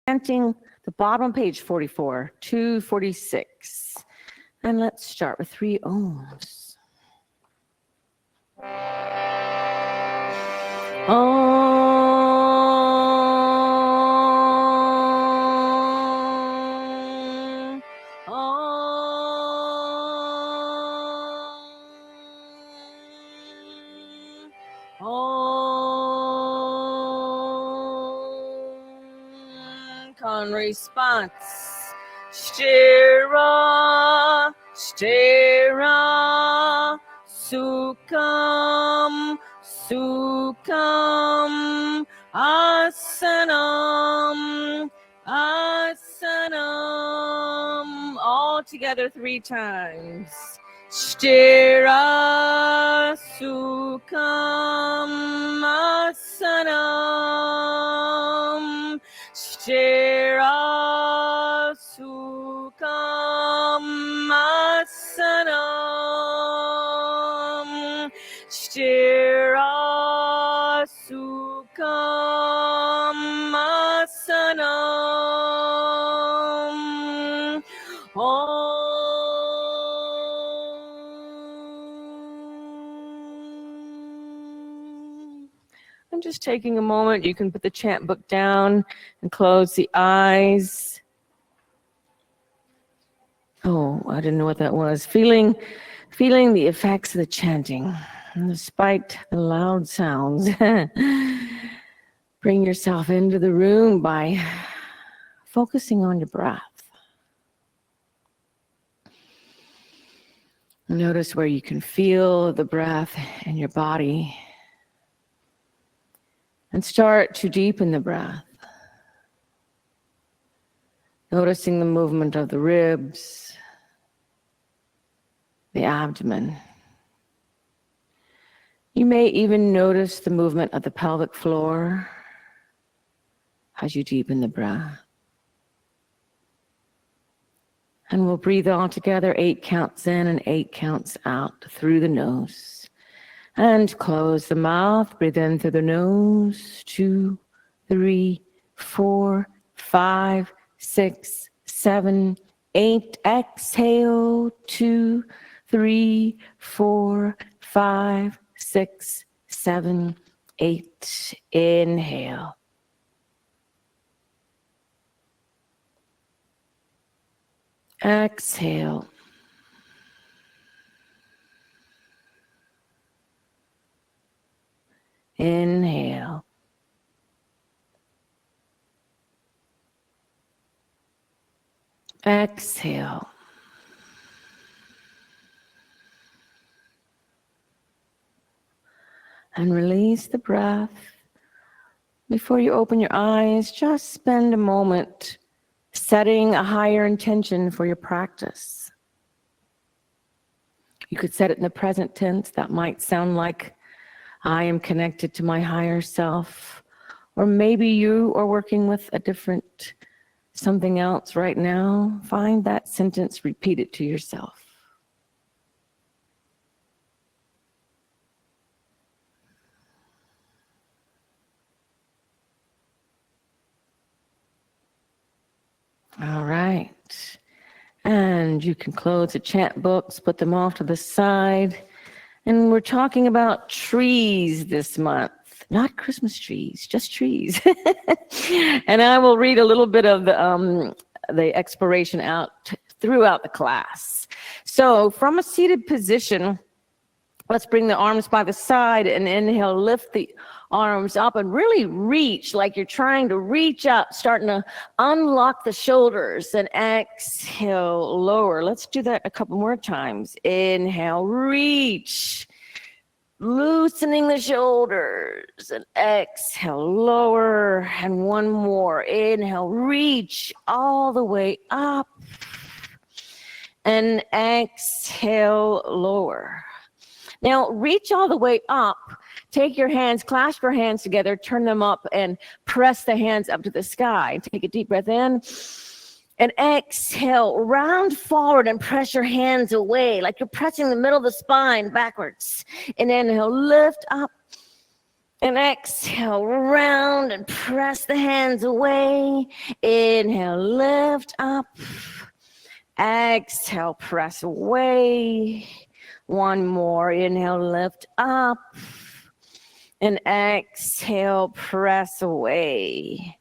chanting the bottom page 44, 246. And let's start with 3 ohms. Con response. Shira, Shira, Sukham, Sukham, Asanam, Asanam. All together 3 times. Shira, Sukham, Asanam, Shira, Sukham, Asanam, Shira, Sukham, Asanam. I'm just taking a moment. You can put the chant book down and close the eyes. Oh, I didn't know what that was. Feeling the effects of the chanting, and despite the loud sounds. Bring yourself into the room by focusing on your breath. Notice where you can feel the breath in your body. And start to deepen the breath. Noticing the movement of the ribs, the abdomen. You may even notice the movement of the pelvic floor as you deepen the breath. And we'll breathe all together, 8 counts in and 8 counts out through the nose. And close the mouth, breathe in through the nose, 2, 3, 4, 5, 6, 7, 8. Exhale, 2, 3, 4, 5, 6, 7, 8. Inhale. Exhale. Inhale. Exhale. And release the breath. Before you open your eyes, just spend a moment setting a higher intention for your practice. You could set it in the present tense. That might sound like I am connected to my higher self. Or maybe you are working with a different something else right now. Find that sentence, repeat it to yourself. All right. And you can close the chant books, put them off to the side. And we're talking about trees this month. Not Christmas trees, just trees. And I will read a little bit of the exploration out throughout the class. So from a seated position, let's bring the arms by the side and inhale, lift the arms up and really reach like you're trying to reach up, starting to unlock the shoulders, and exhale, lower. Let's do that a couple more times. Inhale, reach, loosening the shoulders, and exhale, lower, and one more. Inhale, reach all the way up, and exhale, lower. Now, reach all the way up. Take your hands, clasp your hands together, turn them up, and press the hands up to the sky. Take a deep breath in, and exhale, round forward and press your hands away, like you're pressing the middle of the spine backwards. And inhale, lift up, And exhale, round and press the hands away. Inhale, lift up. Exhale, press away. One more. Inhale, lift up. And exhale, press away.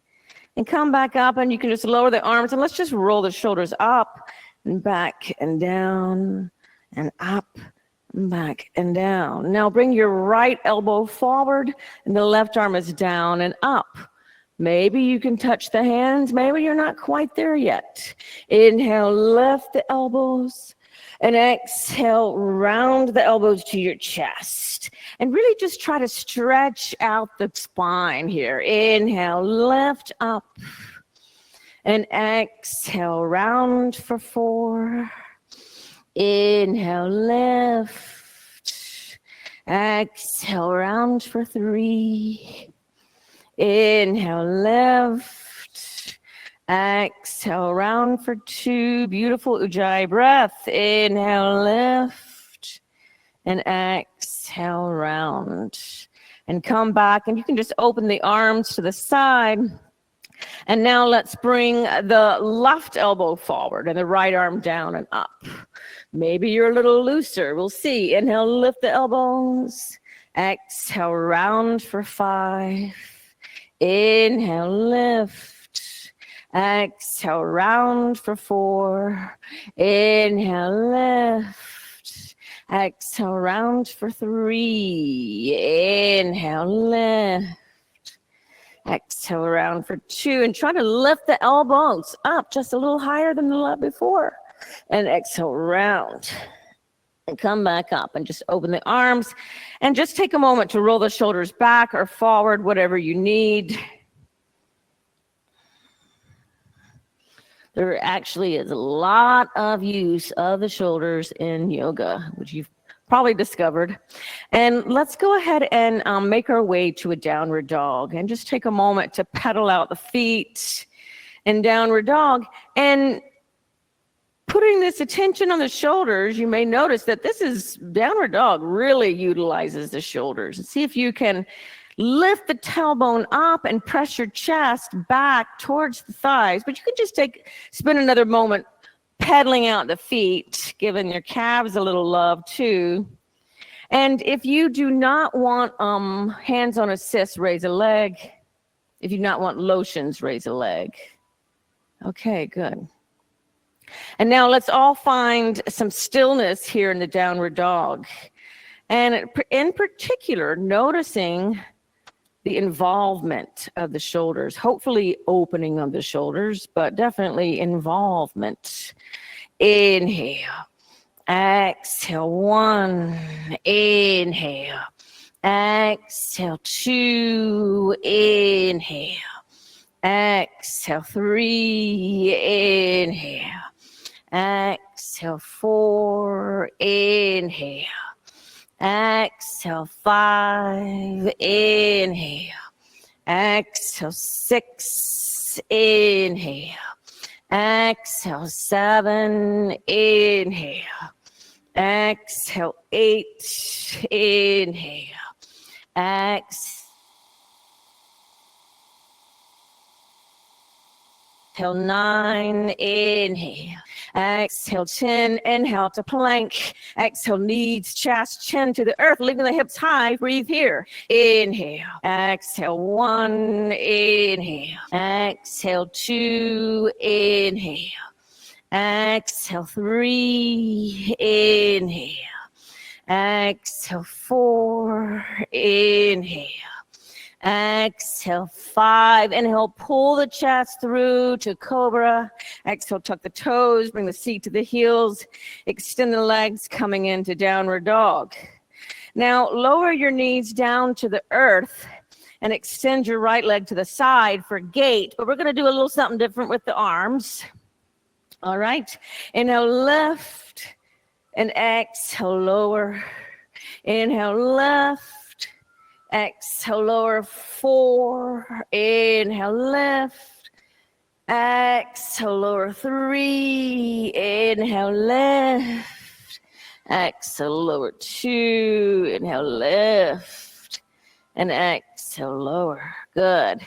And come back up, and you can just lower the arms, and let's just roll the shoulders up and back and down and up and back and down. Now bring your right elbow forward, and the left arm is down and up. Maybe you can touch the hands. Maybe you're not quite there yet. Inhale, lift the elbows. And exhale, round the elbows to your chest. And really just try to stretch out the spine here. Inhale, lift up. And exhale, round for 4. Inhale, lift. Exhale, round for 3. Inhale, lift. Exhale, round for 2. Beautiful Ujjayi breath. Inhale, lift. And exhale, round. And come back, and you can just open the arms to the side. And now let's bring the left elbow forward and the right arm down and up. Maybe you're a little looser. We'll see. Inhale, lift the elbows. Exhale, round for 5. Inhale, lift. Exhale, round for 4. Inhale, lift. Exhale, round for 3. Inhale, lift. Exhale, round for 2. And try to lift the elbows up just a little higher than the left before. And exhale, round. And come back up and just open the arms. And just take a moment to roll the shoulders back or forward, whatever you need. There actually is a lot of use of the shoulders in yoga, which you've probably discovered. And let's go ahead and make our way to a downward dog. And just take a moment to pedal out the feet in downward dog. And putting this attention on the shoulders, you may notice that this is downward dog really utilizes the shoulders. And see if you can lift the tailbone up and press your chest back towards the thighs. But you can just spend another moment pedaling out the feet, giving your calves a little love too. And if you do not want hands on assist, raise a leg. If you do not want lotions, raise a leg. Okay, good. And now let's all find some stillness here in the downward dog. And in particular, noticing the involvement of the shoulders, hopefully opening of the shoulders, but definitely involvement. Inhale, exhale, 1, inhale, exhale, 2, inhale, exhale, 3, inhale, exhale, 4, inhale, exhale, 5, inhale, exhale, 6, inhale, exhale, 7, inhale, exhale, 8, inhale, exhale, 9, inhale. Exhale, chin, inhale to plank. Exhale, knees, chest, chin to the earth, leaving the hips high. Breathe here. Inhale. Exhale, 1, inhale. Exhale, 2, inhale. Exhale, 3, inhale. Exhale, 4, inhale. Exhale, 5. Inhale, pull the chest through to cobra. Exhale, tuck the toes, bring the seat to the heels. Extend the legs, coming into downward dog. Now, lower your knees down to the earth and extend your right leg to the side for gate. But we're going to do a little something different with the arms. All right. Inhale, lift. And exhale, lower. Inhale, lift. Exhale, lower, 4. Inhale, lift. Exhale, lower, 3. Inhale, lift. Exhale, lower, 2. Inhale, lift. and exhale, lower. Good.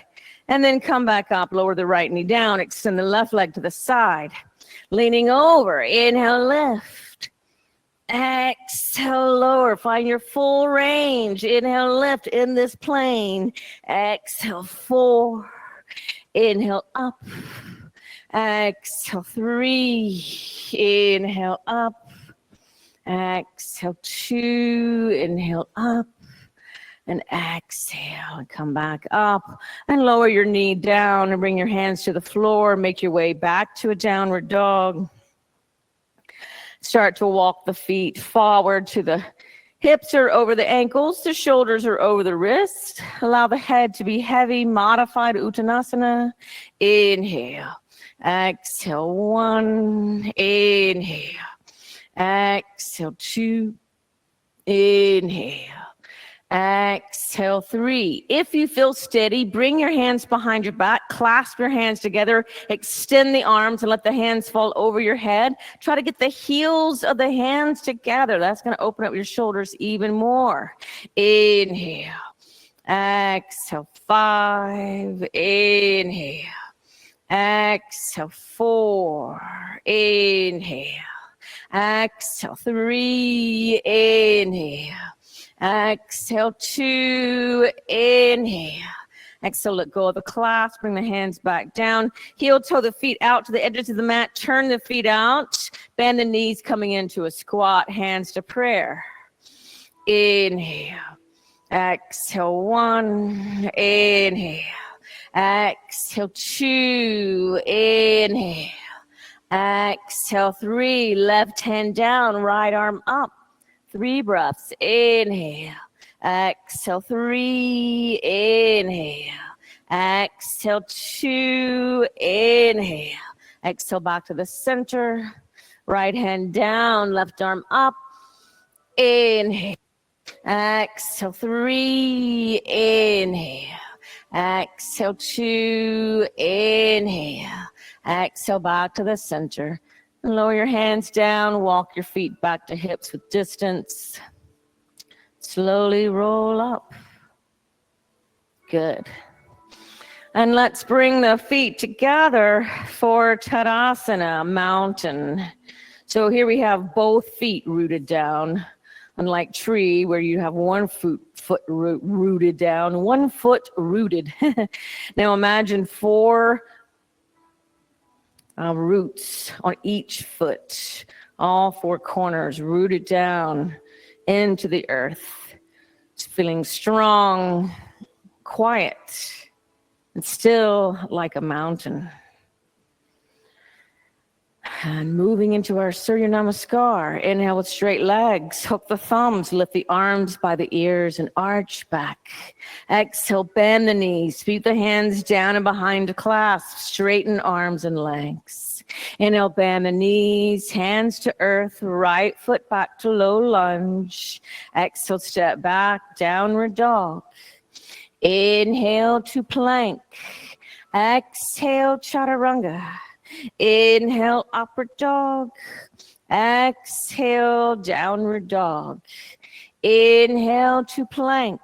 And then come back up, lower the right knee down, extend the left leg to the side, leaning over, inhale, lift. Exhale, lower, find your full range. Inhale, lift in this plane. Exhale, 4. Inhale, up. Exhale, 3. Inhale, up. Exhale, 2. Inhale, up. And exhale, and come back up. And lower your knee down and bring your hands to the floor. Make your way back to a downward dog. Start to walk the feet forward to the hips are over the ankles, the shoulders are over the wrists. Allow the head to be heavy, modified Uttanasana. Inhale, exhale, 1, inhale, exhale, 2, inhale. Exhale, 3. If you feel steady, bring your hands behind your back, clasp your hands together, extend the arms and let the hands fall over your head. Try to get the heels of the hands together. That's going to open up your shoulders even more. Inhale. Exhale, 5. Inhale. Exhale, 4. Inhale. Exhale, 3. Inhale. Exhale, 2, inhale. Exhale, let go of the clasp, bring the hands back down. Heel toe the feet out to the edges of the mat, turn the feet out, bend the knees coming into a squat, hands to prayer. Inhale, exhale, 1, inhale, exhale, 2, inhale, exhale, 3, left hand down, right arm up. 3 breaths. Inhale. Exhale, 3. Inhale. Exhale, 2. Inhale. Exhale back to the center. Right hand down, left arm up. Inhale. Exhale, 3. Inhale. Exhale, 2. Inhale. Exhale back to the center. Lower your hands down, walk your feet back to hips with distance. Slowly roll up. Good. And let's bring the feet together for Tadasana, mountain. So here we have both feet rooted down, unlike tree where you have one foot rooted down, 1 foot rooted. Now imagine 4 roots on each foot, all 4 corners rooted down into the earth. It's feeling strong, quiet, and still like a mountain. And moving into our Surya Namaskar. Inhale with straight legs. Hook the thumbs. Lift the arms by the ears and arch back. Exhale, bend the knees. Feet the hands down and behind to clasp. Straighten arms and legs. Inhale, bend the knees. Hands to earth. Right foot back to low lunge. Exhale, step back. Downward dog. Inhale to plank. Exhale, chaturanga. Inhale, upward dog. Exhale, downward dog. Inhale to plank.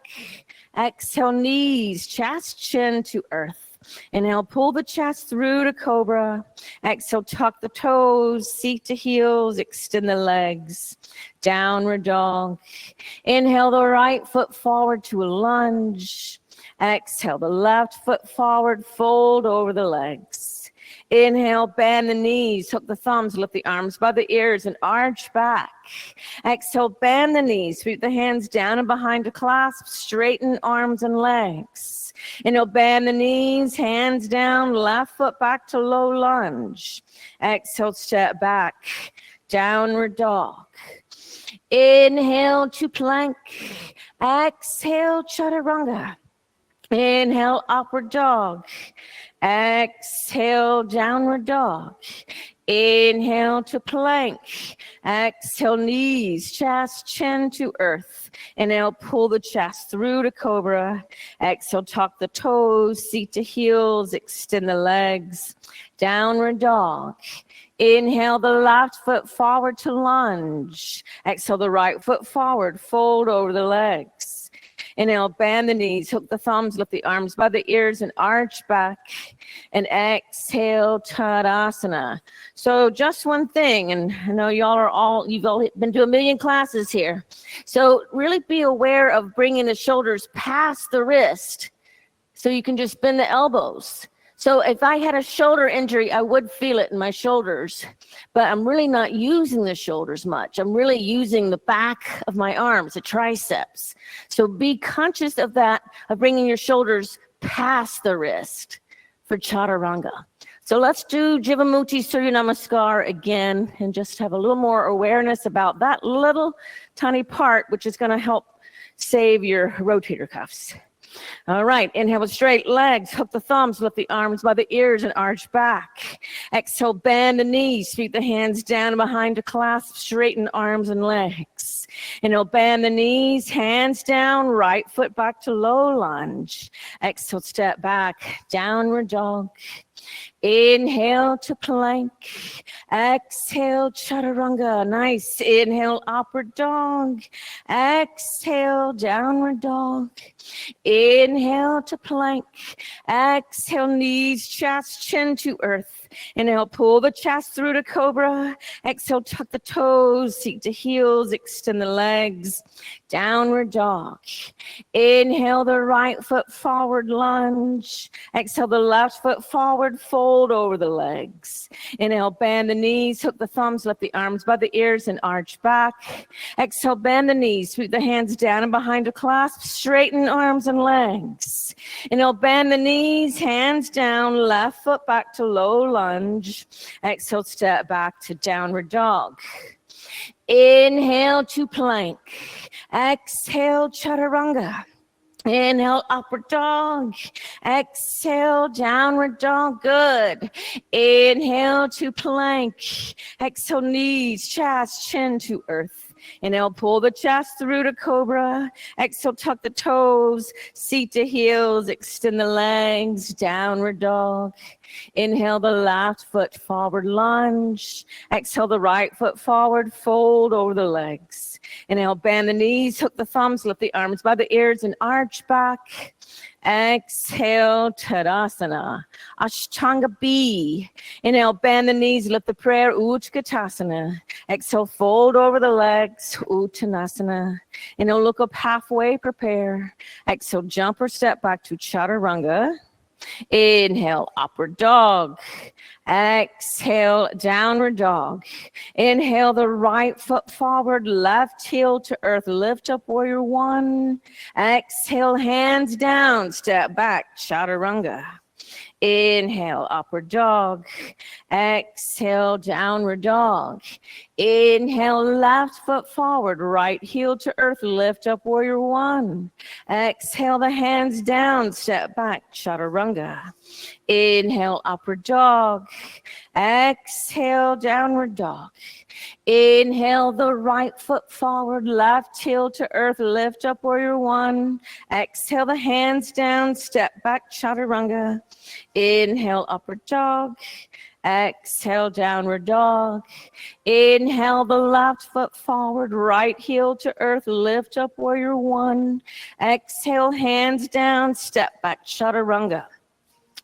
Exhale, knees, chest, chin to earth. Inhale, pull the chest through to cobra. Exhale, tuck the toes, seat to heels, extend the legs. Downward dog. Inhale the right foot forward to a lunge. Exhale the left foot forward, fold over the legs. Inhale, bend the knees, hook the thumbs, lift the arms by the ears and arch back. Exhale, bend the knees, sweep the hands down and behind to clasp, straighten arms and legs. Inhale, bend the knees, hands down, left foot back to low lunge. Exhale, step back, downward dog. Inhale to plank. Exhale, chaturanga. Inhale, upward dog. Exhale, downward dog. Inhale to plank. Exhale, knees, chest, chin to earth. Inhale, pull the chest through to cobra. Exhale, tuck the toes, seat to heels, extend the legs. Downward dog. Inhale the left foot forward to lunge. Exhale the right foot forward, fold over the legs. Inhale, bend the knees, hook the thumbs, lift the arms by the ears and arch back. And exhale, Tadasana. So just one thing, and I know you've all been to a million classes here. So really be aware of bringing the shoulders past the wrist so you can just bend the elbows. So if I had a shoulder injury, I would feel it in my shoulders, but I'm really not using the shoulders much. I'm really using the back of my arms, the triceps. So be conscious of that, of bringing your shoulders past the wrist for Chaturanga. So let's do Jivamuti Surya Namaskar again and just have a little more awareness about that little tiny part, which is going to help save your rotator cuffs. All right, inhale with straight legs, hook the thumbs, lift the arms by the ears and arch back. Exhale, bend the knees, feet the hands down behind to clasp, straighten arms and legs. Inhale, bend the knees, hands down, right foot back to low lunge. Exhale, step back, downward dog. Inhale to plank. Exhale, chaturanga. Nice. Inhale, upward dog. Exhale, downward dog. Inhale to plank. Exhale, knees, chest, chin to earth. Inhale, pull the chest through to cobra. Exhale, tuck the toes, seat to heels, extend the legs. Downward dog. Inhale the right foot forward, lunge. Exhale the left foot forward, fold over the legs. Inhale, bend the knees, hook the thumbs, lift the arms by the ears and arch back. Exhale, bend the knees, sweep the hands down and behind to clasp, straighten arms and legs. Inhale, bend the knees, hands down, left foot back to low lunge. Exhale, step back to downward dog. Inhale to plank. Exhale, chaturanga. Inhale, upward dog. Exhale, downward dog. Good. Inhale to plank. Exhale, knees, chest, chin to earth. Inhale, pull the chest through to cobra. Exhale, tuck the toes, seat to heels, extend the legs, downward dog. Inhale the left foot forward, lunge. Exhale the right foot forward, fold over the legs. Inhale, bend the knees, hook the thumbs, lift the arms by the ears and arch back. Exhale, Tadasana. Ashtanga B. Inhale, bend the knees, lift the prayer, Utkatasana. Exhale, fold over the legs, Uttanasana. Inhale, look up halfway, prepare. Exhale, jump or step back to Chaturanga. Inhale, upward dog. Exhale, downward dog. Inhale the right foot forward, left heel to earth. Lift up, warrior one. Exhale, hands down, step back, Chaturanga. Inhale, upward dog. Exhale, downward dog. Inhale, left foot forward, right heel to earth, lift up, warrior one. Exhale, the hands down, step back, chaturanga. Inhale, upward dog. Exhale, downward dog. Inhale, the right foot forward, left heel to earth, lift up, warrior one. Exhale, the hands down, step back, chaturanga. Inhale, upward dog. Exhale, downward dog. Inhale, the left foot forward, right heel to earth, lift up, warrior one. Exhale, hands down, step back, chaturanga.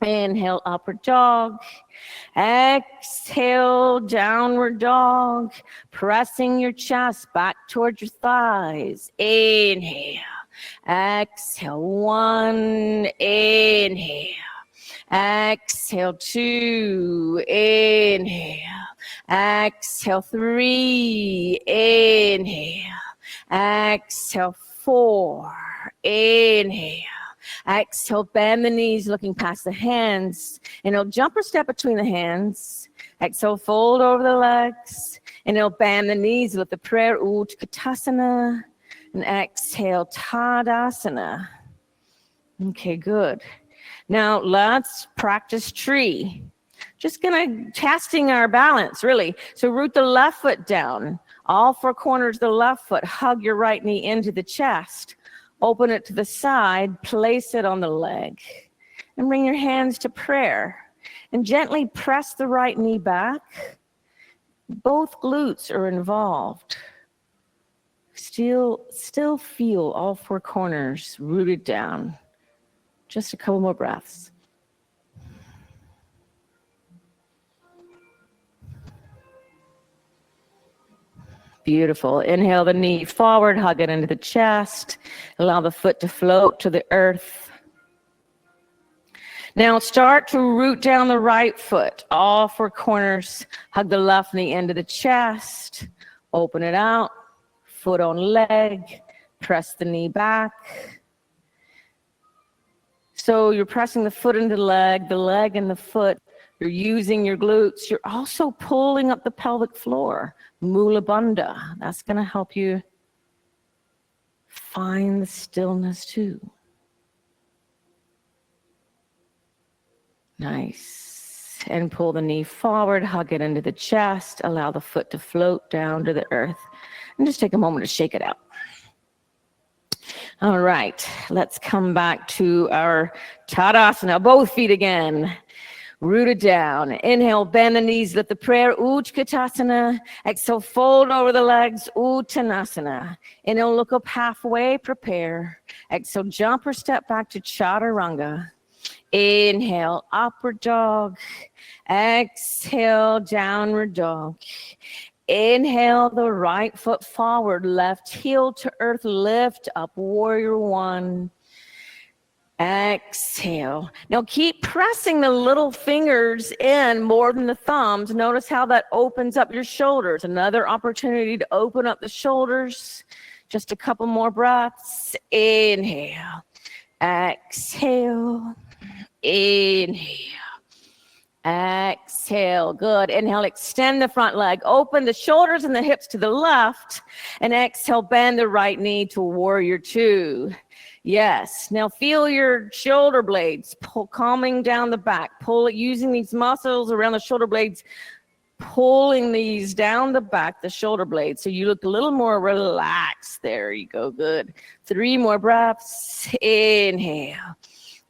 Inhale, upward dog. Exhale, downward dog. Pressing your chest back towards your thighs. Inhale. Exhale, one. Inhale. Exhale, two. Inhale. Exhale, three. Inhale. Exhale, four. Inhale. Exhale, bend the knees, looking past the hands. Inhale, jump or step between the hands. Exhale, fold over the legs. Inhale, bend the knees, lift the prayer, Utkatasana. And exhale, Tadasana. Okay, good. Now let's practice tree. Just gonna testing our balance, really. So root the left foot down. All four corners of the left foot. Hug your right knee into the chest. Open it to the side, place it on the leg, and bring your hands to prayer. And gently press the right knee back. Both glutes are involved. still feel all four corners rooted down. Just a couple more breaths. Beautiful. Inhale the knee forward, hug it into the chest. Allow the foot to float to the earth. Now start to root down the right foot, all four corners. Hug the left knee into the chest. Open it out. Foot on leg. Press the knee back. So you're pressing the foot into the leg and the foot. You're using your glutes. You're also pulling up the pelvic floor. Mula Bandha. That's going to help you find the stillness too. Nice. And pull the knee forward, hug it into the chest. Allow the foot to float down to the earth. And just take a moment to shake it out. All right. Let's come back to our Tadasana. Both feet again. Rooted down. Inhale, bend the knees, lift the prayer, Utkatasana. Exhale, fold over the legs, Uttanasana. Inhale, look up halfway, prepare. Exhale, jump or step back to Chaturanga. Inhale, upward dog. Exhale, downward dog. Inhale, the right foot forward, left heel to earth, lift up, warrior one. Exhale. Now keep pressing the little fingers in more than the thumbs. Notice how that opens up your shoulders. Another opportunity to open up the shoulders. Just a couple more breaths. Inhale. Exhale. Inhale. Exhale. Good. Inhale, extend the front leg. Open the shoulders and the hips to the left. And exhale, bend the right knee to warrior two. Yes. Now feel your shoulder blades calming down the back. Pull it using these muscles around the shoulder blades, pulling these down the back, the shoulder blades. So you look a little more relaxed. There you go. Good. 3 more breaths. Inhale.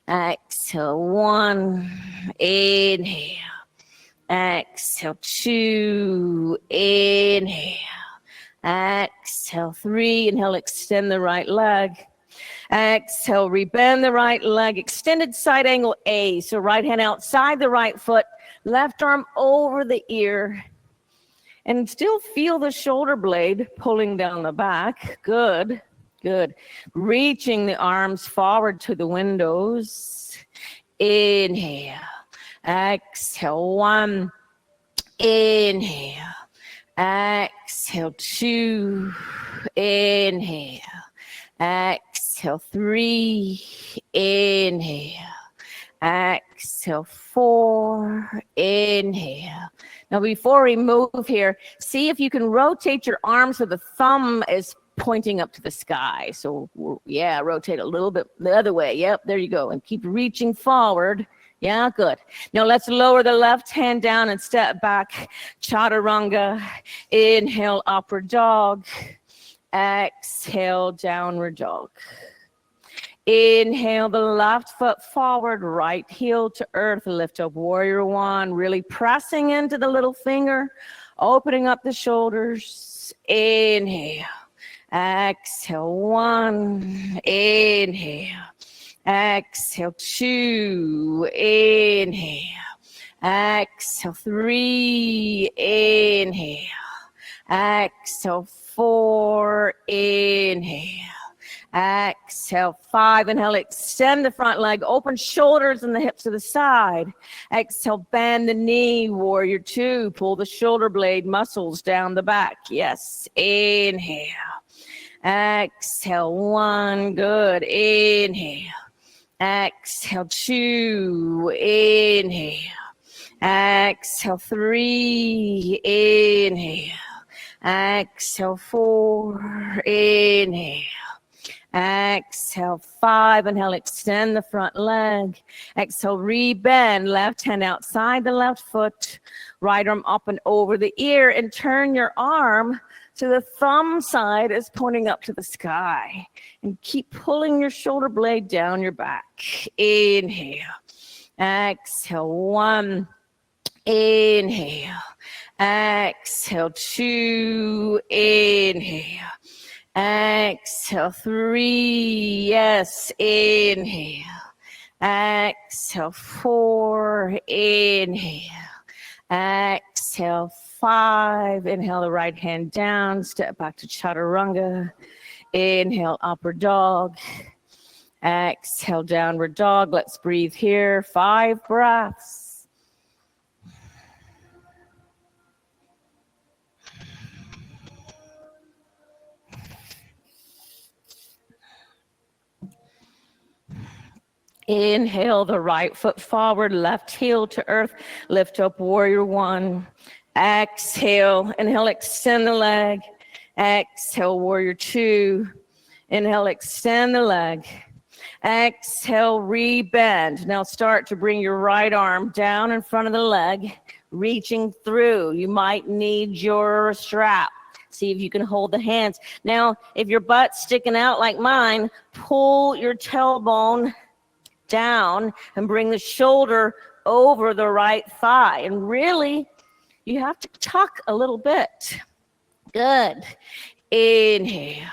Exhale. 1. Inhale. Exhale. 2. Inhale. Exhale. 3. Inhale. Extend the right leg. Exhale, rebend the right leg, extended side angle A. So right hand outside the right foot, left arm over the ear. And still feel the shoulder blade pulling down the back. Good, good. Reaching the arms forward to the windows. Inhale. Exhale, 1. Inhale. Exhale, 2. Inhale. Exhale, 3. Inhale. Exhale, 4. Inhale. Now, before we move here, see if you can rotate your arms so the thumb is pointing up to the sky. So, yeah, rotate a little bit the other way. Yep, there you go. And keep reaching forward. Yeah, good. Now, let's lower the left hand down and step back. Chaturanga. Inhale, upward dog. Exhale, downward dog. Inhale the left foot forward, right heel to earth, lift up warrior one, really pressing into the little finger, opening up the shoulders. Inhale. Exhale, 1. Inhale. Exhale, 2. Inhale. Exhale, 3. Inhale. Exhale, 4. Inhale. Exhale, 5. Inhale, extend the front leg, open shoulders and the hips to the side. Exhale, bend the knee, warrior two. Pull the shoulder blade muscles down the back. Yes, inhale. Exhale, 1. Good. Inhale. Exhale, 2. Inhale. Exhale, 3. Inhale. Exhale, 4. Inhale. Exhale, 5. Inhale, extend the front leg. Exhale, rebend. Left hand outside the left foot. Right arm up and over the ear. And turn your arm so the thumb side is pointing up to the sky. And keep pulling your shoulder blade down your back. Inhale. Exhale, 1. Inhale. Exhale, 2. Inhale. Exhale, 3. Yes, inhale. Exhale, 4. Inhale. Exhale, 5. Inhale the right hand down. Step back to chaturanga. Inhale, upward dog. Exhale, downward dog. Let's breathe here. 5 breaths. Inhale the right foot forward, left heel to earth. Lift up, warrior 1. Exhale, inhale, extend the leg. Exhale, warrior 2. Inhale, extend the leg. Exhale, rebend. Now start to bring your right arm down in front of the leg, reaching through. You might need your strap. See if you can hold the hands. Now, if your butt's sticking out like mine, pull your tailbone down and bring the shoulder over the right thigh. And really, you have to tuck a little bit. Good. Inhale.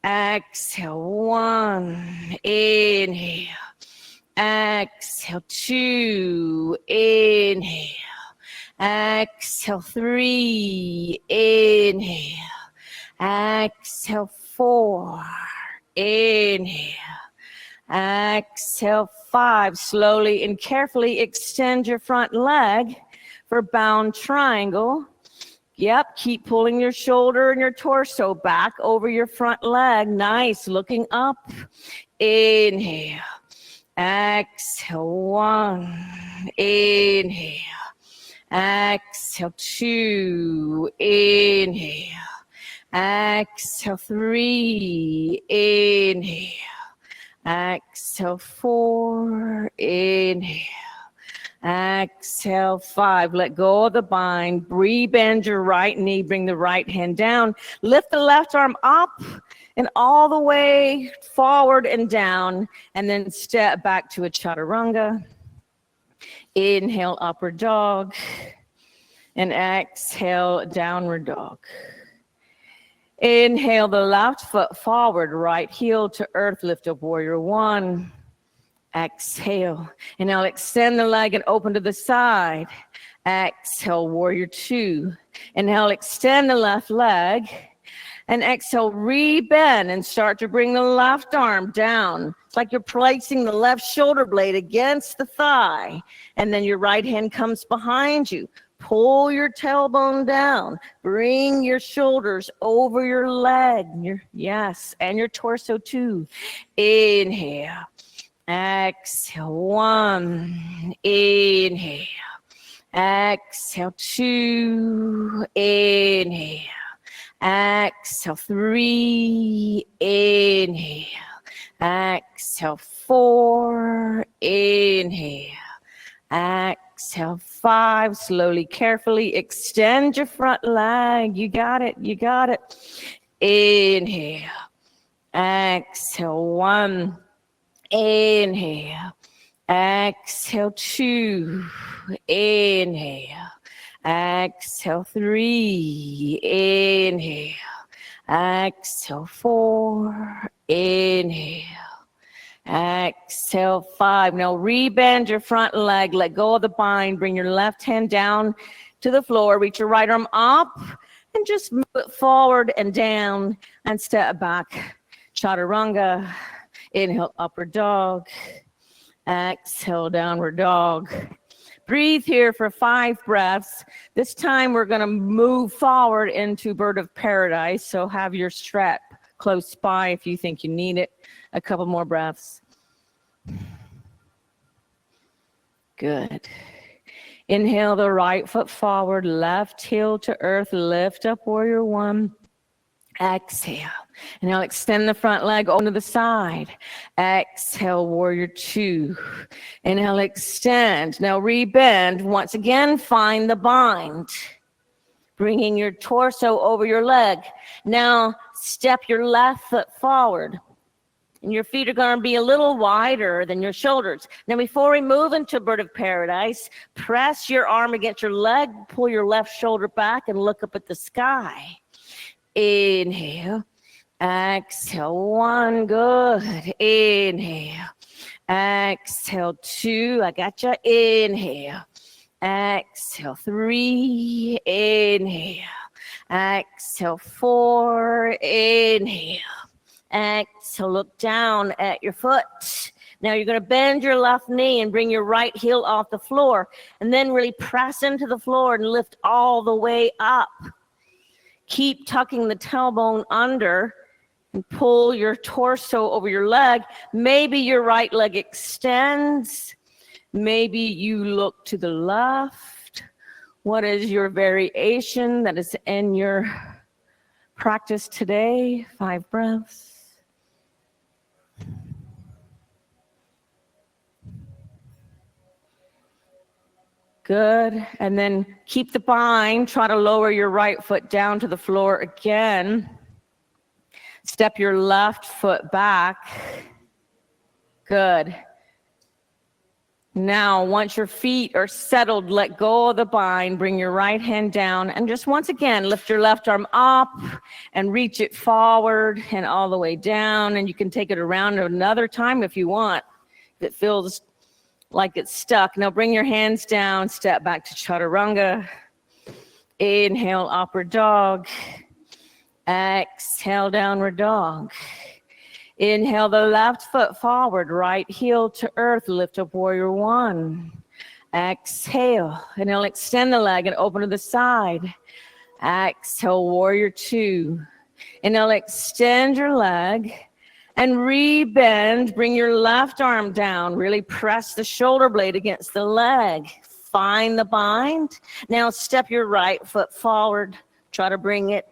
Exhale, 1. Inhale. Exhale, 2. Inhale. Exhale, 3. Inhale. Exhale, 4. Inhale. Exhale, 5. Slowly and carefully extend your front leg for bound triangle. Yep, keep pulling your shoulder and your torso back over your front leg. Nice, looking up. Inhale. Exhale, 1. Inhale. Exhale, 2. Inhale. Exhale, 3. Inhale. Exhale, 4. Inhale. Exhale, 5. Let go of the bind. Rebend your right knee. Bring the right hand down. Lift the left arm up and all the way forward and down. And then step back to a chaturanga. Inhale, upward dog. And exhale, downward dog. Inhale the left foot forward, right heel to earth. Lift up, warrior 1. Exhale. And now extend the leg and open to the side. Exhale, warrior 2. Inhale, extend the left leg. And exhale, rebend and start to bring the left arm down. It's like you're placing the left shoulder blade against the thigh. And then your right hand comes behind you. Pull your tailbone down. Bring your shoulders over your leg. Yes, and your torso too. Inhale. Exhale, 1. Inhale. Exhale, 2. Inhale. Exhale, 3. Inhale. Exhale, 4. Inhale. Exhale, 5. Slowly, carefully extend your front leg. You got it. You got it. Inhale. Exhale, 1. Inhale. Exhale, 2. Inhale. Exhale, 3. Inhale. Exhale, 4. Inhale. Exhale, 5. Now rebend your front leg. Let go of the bind. Bring your left hand down to the floor. Reach your right arm up and just move it forward and down and step back. Chaturanga. Inhale, upward dog. Exhale, downward dog. Breathe here for 5 breaths. This time we're going to move forward into bird of paradise. So have your strap close by if you think you need it. A couple more breaths. Good. Inhale the right foot forward, left heel to earth. Lift up, warrior 1. Exhale. And now extend the front leg onto the side. Exhale, warrior 2. Inhale, extend. Now rebend. Once again, find the bind. Bringing your torso over your leg. Now step your left foot forward. And your feet are going to be a little wider than your shoulders. Now before we move into bird of paradise, press your arm against your leg. Pull your left shoulder back and look up at the sky. Inhale. Exhale, 1, good. Inhale. Exhale, 2, I got you. Inhale. Exhale, 3, inhale. Exhale, 4, inhale. Exhale, look down at your foot. Now you're going to bend your left knee and bring your right heel off the floor, and then really press into the floor and lift all the way up. Keep tucking the tailbone under and pull your torso over your leg. Maybe your right leg extends. Maybe you look to the left. What is your variation that is in your practice today? 5 breaths. Good. And then keep the bind. Try to lower your right foot down to the floor again. Step your left foot back. Good. Now, once your feet are settled, let go of the bind. Bring your right hand down. And just once again, lift your left arm up and reach it forward and all the way down. And you can take it around another time if you want. If it feels like it's stuck. Now bring your hands down, step back to chaturanga. Inhale, upward dog. Exhale, downward dog. Inhale the left foot forward, right heel to earth, lift up warrior 1. Exhale, and now extend the leg and open to the side. Exhale, warrior 2. And now extend your leg and rebend. Bring your left arm down. Really press the shoulder blade against the leg. Find the bind. Now step your right foot forward. Try to bring it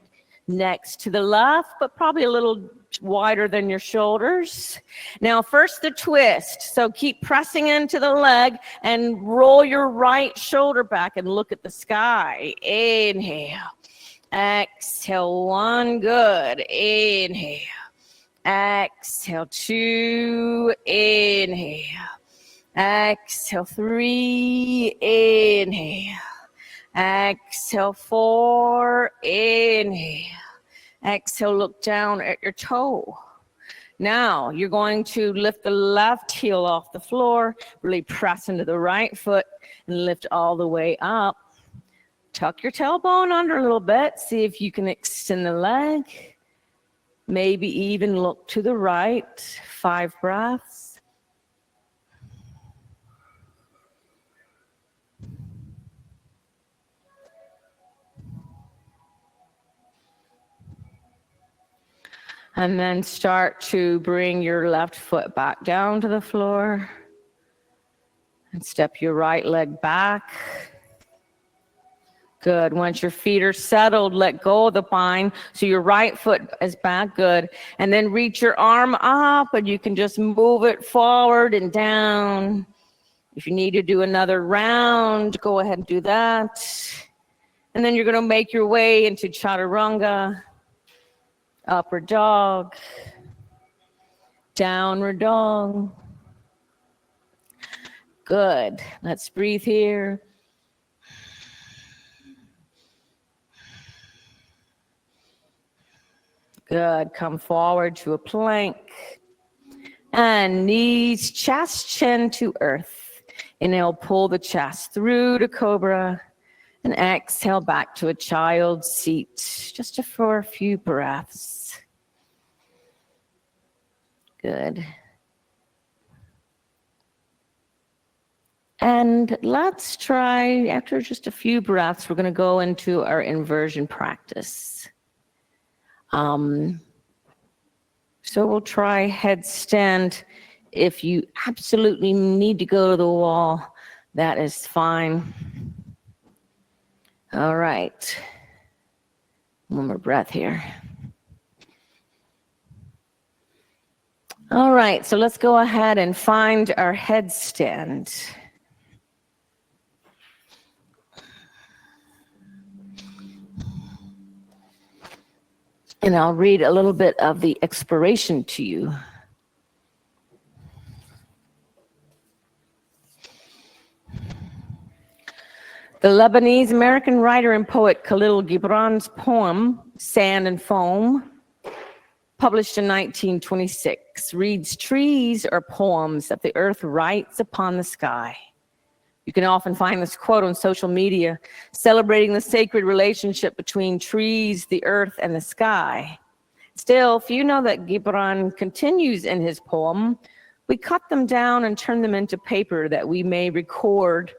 next to the left, but probably a little wider than your shoulders. Now first the twist. So keep pressing into the leg and roll your right shoulder back and look at the sky. Inhale. Exhale, 1, good. Inhale. Exhale, 2, inhale. Exhale, 3, inhale. Exhale, 4, inhale. Exhale, look down at your toe. Now you're going to lift the left heel off the floor, really press into the right foot and lift all the way up. Tuck your tailbone under a little bit. See if you can extend the leg. Maybe even look to the right. 5 breaths. And then start to bring your left foot back down to the floor. And step your right leg back. Good. Once your feet are settled, let go of the bind. So your right foot is back. Good. And then reach your arm up and you can just move it forward and down. If you need to do another round, go ahead and do that. And then you're going to make your way into chaturanga, upward dog, downward dog. Good. Let's breathe here. Good. Come forward to a plank. And knees, chest, chin to earth. Inhale, pull the chest through to cobra. And exhale back to a child's seat, just for a few breaths. Good. And let's try, after just a few breaths, we're going to go into our inversion practice. So we'll try headstand. If you absolutely need to go to the wall, that is fine. All right. One more breath here. All right, so let's go ahead and find our headstand. And I'll read a little bit of the exploration to you. The Lebanese American writer and poet Khalil Gibran's poem, Sand and Foam, published in 1926, reads, "Trees are poems that the earth writes upon the sky." You can often find this quote on social media, celebrating the sacred relationship between trees, the earth, and the sky. Still, few know that Gibran continues in his poem, "We cut them down and turn them into paper that we may record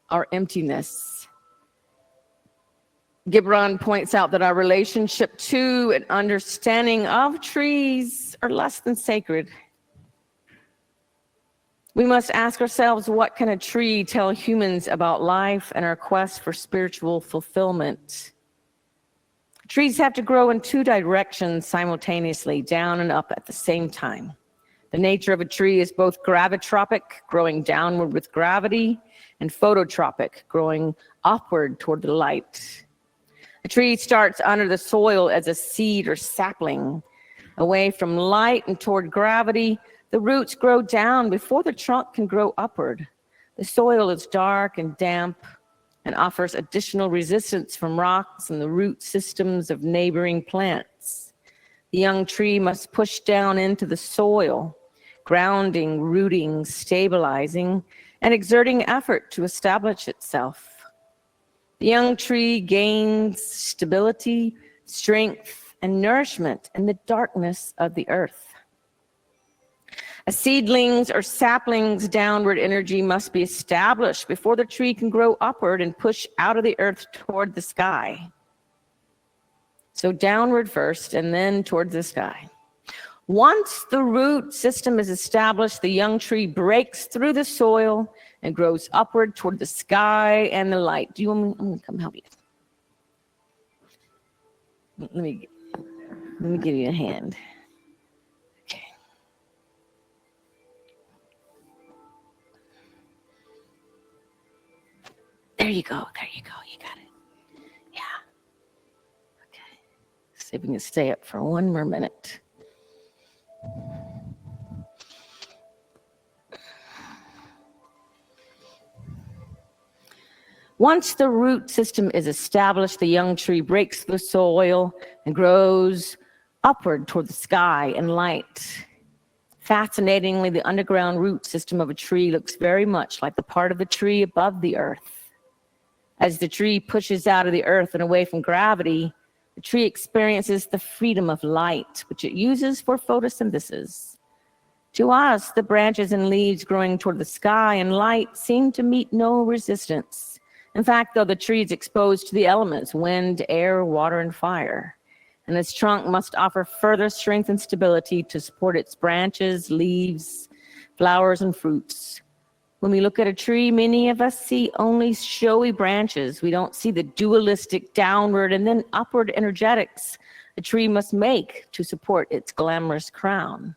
our emptiness." Gibran points out that our relationship to and understanding of trees are less than sacred. We must ask ourselves, what can a tree tell humans about life and our quest for spiritual fulfillment? Trees have to grow in two directions simultaneously, down and up at the same time. The nature of a tree is both gravitropic, growing downward with gravity, and phototropic, growing upward toward the light. A tree starts under the soil as a seed or sapling. Away from light and toward gravity, the roots grow down before the trunk can grow upward. The soil is dark and damp and offers additional resistance from rocks and the root systems of neighboring plants. The young tree must push down into the soil, grounding, rooting, stabilizing, and exerting effort to establish itself. The young tree gains stability, strength, and nourishment in the darkness of the earth. A seedling's or sapling's downward energy must be established before the tree can grow upward and push out of the earth toward the sky. So downward first and then towards the sky. Once the root system is established, the young tree breaks through the soil and grows upward toward the sky and the light. Do you want me? I'm gonna come help you. Let me give you a hand. Okay. There you go. You got it. Yeah. Okay. See if we can stay up for one more minute. Once the root system is established, the young tree breaks the soil and grows upward toward the sky and light. Fascinatingly, the underground root system of a tree looks very much like the part of the tree above the earth. As the tree pushes out of the earth and away from gravity, the tree experiences the freedom of light, which it uses for photosynthesis. To us, the branches and leaves growing toward the sky and light seem to meet no resistance. In fact, though, the tree is exposed to the elements, wind, air, water, and fire, and its trunk must offer further strength and stability to support its branches, leaves, flowers, and fruits. When we look at a tree, many of us see only showy branches. We don't see the dualistic downward and then upward energetics a tree must make to support its glamorous crown.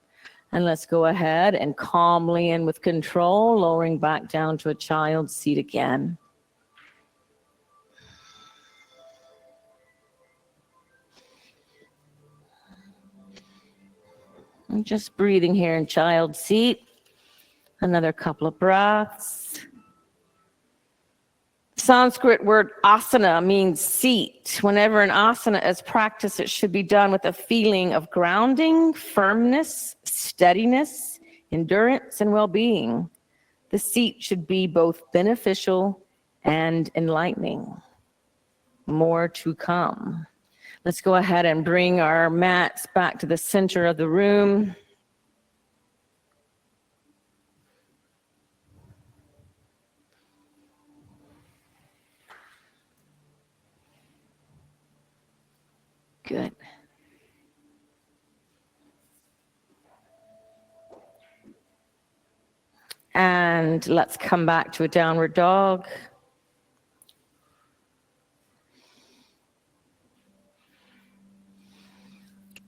And let's go ahead and calmly and with control, lowering back down to a child's seat again. And just breathing here in child's seat. Another couple of breaths. Sanskrit word asana means seat. Whenever an asana is practiced, it should be done with a feeling of grounding, firmness, steadiness, endurance, and well-being. The seat should be both beneficial and enlightening. More to come. Let's go ahead and bring our mats back to the center of the room. Good. And let's come back to a downward dog.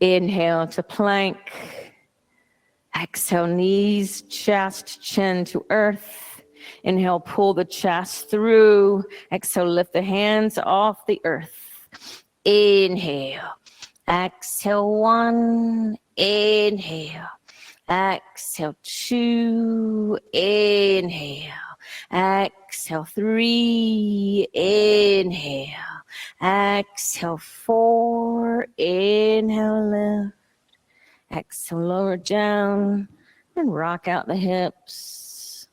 Inhale to plank. Exhale, knees, chest, chin to earth. Inhale, pull the chest through. Exhale, lift the hands off the earth. Inhale. Exhale, one. Inhale. Exhale, two. Inhale. Exhale, three. Inhale. Exhale, four. Inhale, lift. Exhale, lower down and rock out the hips.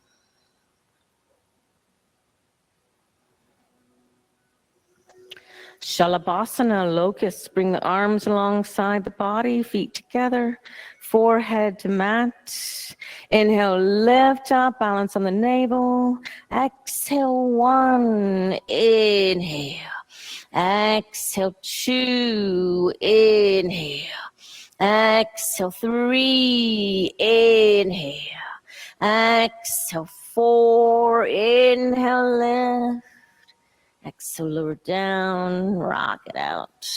Shalabhasana, locust. Bring the arms alongside the body, feet together, forehead to mat. Inhale, lift up, balance on the navel. Exhale, one. Inhale. Exhale, two. Inhale. Exhale, three. Inhale. Exhale, four. Inhale, lift. Exhale, lower down, rock it out.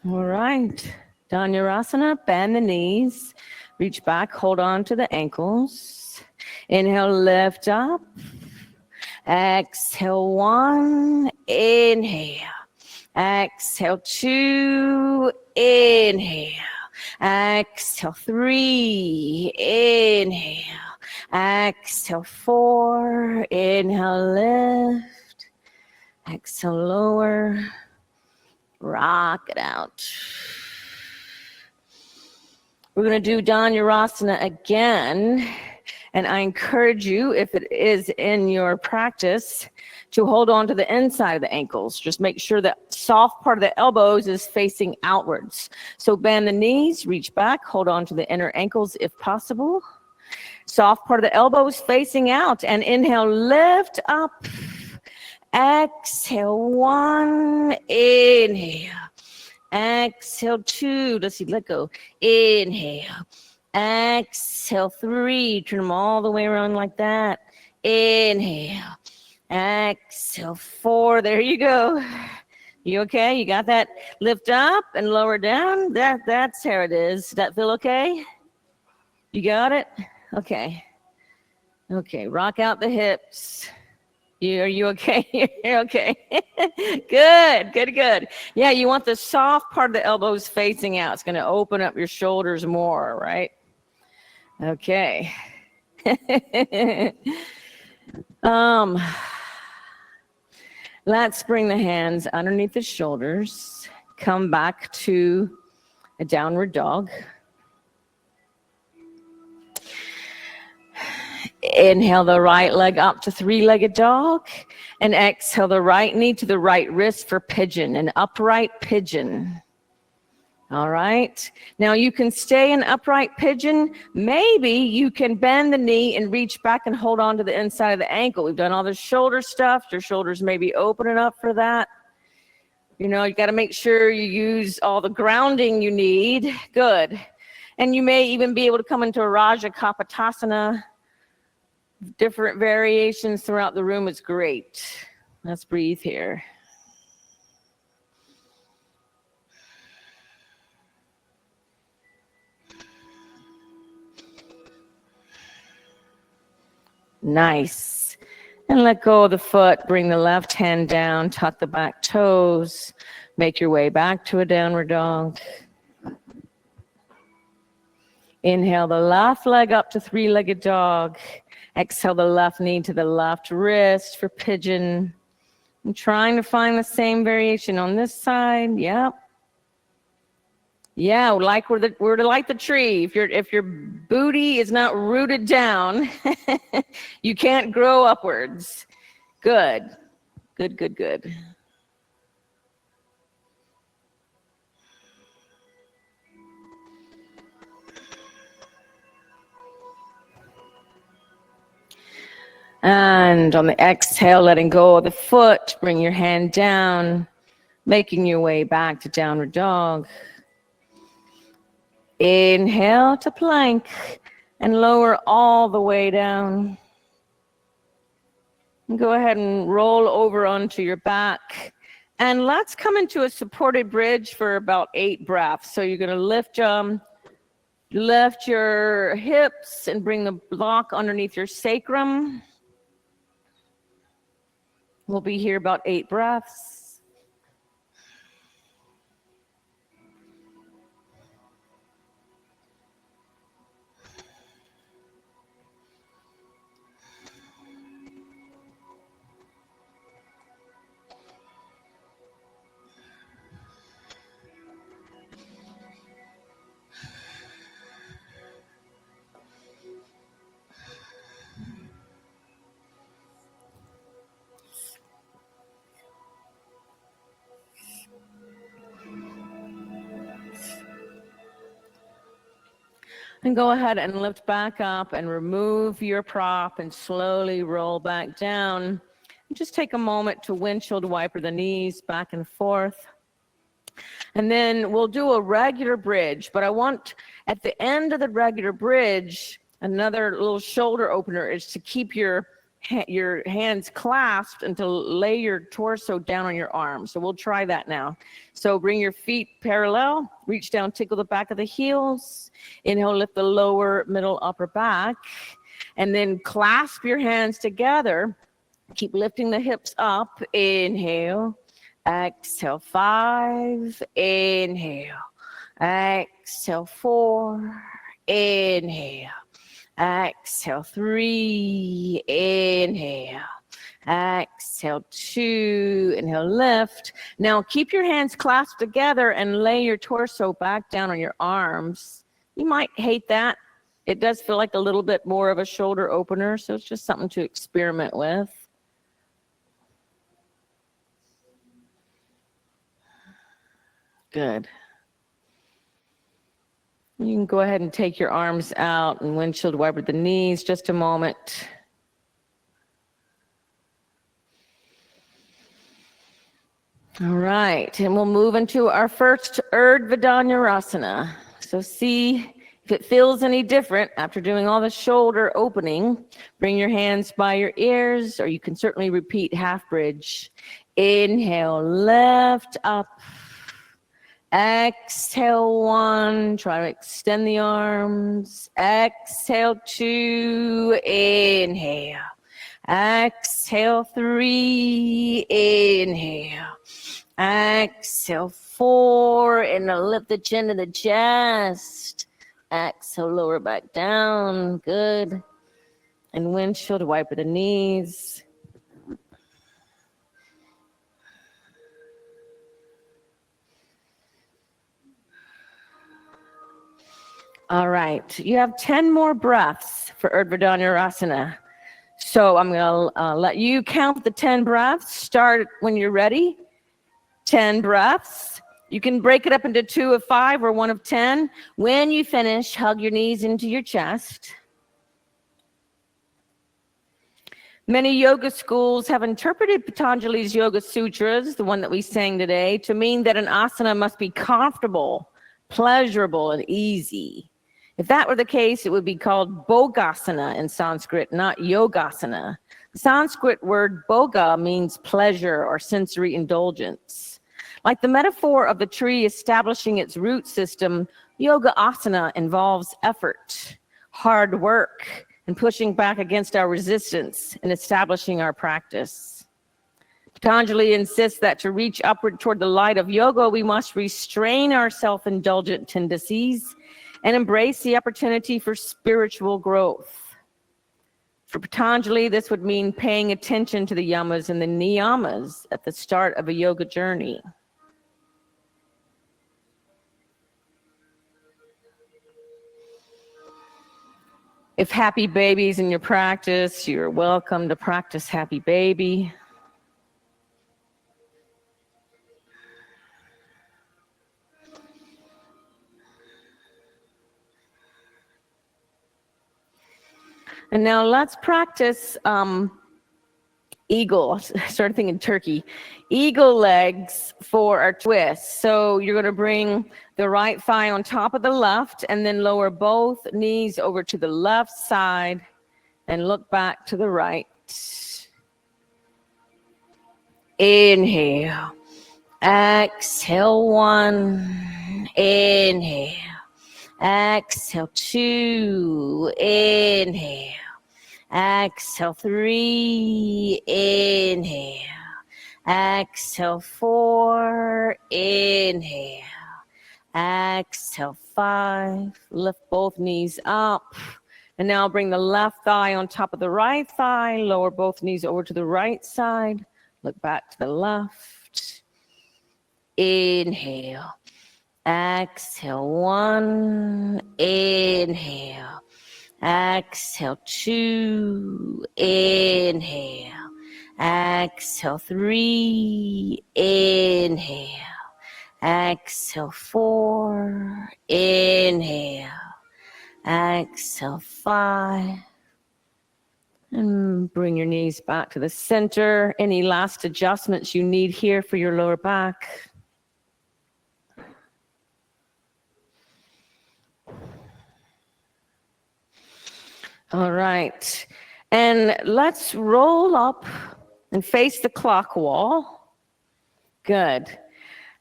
All right, Dhanurasana, bend the knees, reach back, hold on to the ankles. Inhale, lift up. Exhale, one, inhale. Exhale, two, inhale. Exhale, three, inhale. Exhale, four, inhale, lift. Exhale, lower, rock it out. We're going to do Dhanurasana again. And I encourage you, if it is in your practice, to hold on to the inside of the ankles. Just make sure the soft part of the elbows is facing outwards. So bend the knees, reach back, hold on to the inner ankles if possible. Soft part of the elbows facing out. And inhale, lift up. Exhale, one. Inhale. Exhale, two. Let's see, let go. Inhale. Exhale, three. Turn them all the way around like that. Inhale. Exhale, four. There you go. You okay? You got that? Lift up and lower down. That's how it is. Does that feel okay? You got it? Okay. Okay. Rock out the hips. Are you okay? You're okay. Good. Yeah, you want the soft part of the elbows facing out. It's going to open up your shoulders more, right? Okay. Let's bring the hands underneath the shoulders. Come back to a downward dog. Inhale the right leg up to three-legged dog. And exhale the right knee to the right wrist for pigeon, an upright pigeon. All right. Now you can stay in upright pigeon. Maybe you can bend the knee and reach back and hold on to the inside of the ankle. We've done all the shoulder stuff. Your shoulders may be opening up for that. You know, you got to make sure you use all the grounding you need. Good. And you may even be able to come into a Raja Kapotasana. Different variations throughout the room is great. Let's breathe here. Nice. And let go of the foot. Bring the left hand down, tuck the back toes. Make your way back to a downward dog. Inhale the left leg up to three-legged dog. Exhale the left knee to the left wrist for pigeon. I'm trying to find the same variation on this side. Yep. Yeah, like we're like the tree. If your booty is not rooted down, you can't grow upwards. Good. And on the exhale, letting go of the foot, bring your hand down, making your way back to downward dog. Inhale to plank and lower all the way down. And go ahead and roll over onto your back. And let's come into a supported bridge for about 8 breaths. So you're going to lift your hips and bring the block underneath your sacrum. We'll be here about 8 breaths. And go ahead and lift back up and remove your prop and slowly roll back down. Just take a moment to windshield wiper the knees back and forth. And then we'll do a regular bridge, but I want at the end of the regular bridge, another little shoulder opener is to keep your hands clasped and to lay your torso down on your arms. So we'll try that now. So bring your feet parallel, reach down, tickle the back of the heels. Inhale, lift the lower, middle, upper back. And then clasp your hands together. Keep lifting the hips up. Inhale. Exhale, 5. Inhale. Exhale, 4. Inhale. Exhale, 3. Inhale. Exhale, 2. Inhale, lift. Now keep your hands clasped together and lay your torso back down on your arms. You might hate that. It does feel like a little bit more of a shoulder opener, so it's just something to experiment with. Good. You can go ahead and take your arms out and windshield wiper the knees. Just a moment. All right, and we'll move into our first Urdhva Dhanurasana. So see if it feels any different after doing all the shoulder opening. Bring your hands by your ears, or you can certainly repeat half bridge. Inhale, lift up. Exhale, 1. Try to extend the arms. Exhale, 2. Inhale. Exhale, 3. Inhale. Exhale, 4. And lift the chin to the chest. Exhale, lower back down. Good. And windshield wiper the knees. All right, you have 10 more breaths for Urdhva Dhanurasana. So I'm going to let you count the 10 breaths. Start when you're ready. 10 breaths. You can break it up into 2 of 5 or 1 of 10. When you finish, hug your knees into your chest. Many yoga schools have interpreted Patanjali's Yoga Sutras, the one that we sang today, to mean that an asana must be comfortable, pleasurable, and easy. If that were the case, it would be called bhogasana in Sanskrit, not yogasana. The Sanskrit word bhoga means pleasure or sensory indulgence. Like the metaphor of the tree establishing its root system, yoga asana involves effort, hard work, and pushing back against our resistance and establishing our practice. Patanjali insists that to reach upward toward the light of yoga, we must restrain our self-indulgent tendencies and embrace the opportunity for spiritual growth. For Patanjali, this would mean paying attention to the yamas and the niyamas at the start of a yoga journey. If happy baby's in your practice, you're welcome to practice happy baby. And now let's practice eagle. I started thinking turkey. Eagle legs for our twist. So you're going to bring the right thigh on top of the left and then lower both knees over to the left side and look back to the right. Inhale. Exhale, 1. Inhale. Exhale, 2. Inhale. Exhale, 3. Inhale. Exhale, 4. Inhale. Exhale, 5. Lift both knees up. And now bring the left thigh on top of the right thigh. Lower both knees over to the right side. Look back to the left. Inhale. Exhale, 1. Inhale. Exhale, 2. Inhale. Exhale, 3. Inhale. Exhale, 4. Inhale. Exhale, 5. And bring your knees back to the center. Any last adjustments you need here for your lower back? All right. And let's roll up and face the clock wall. Good.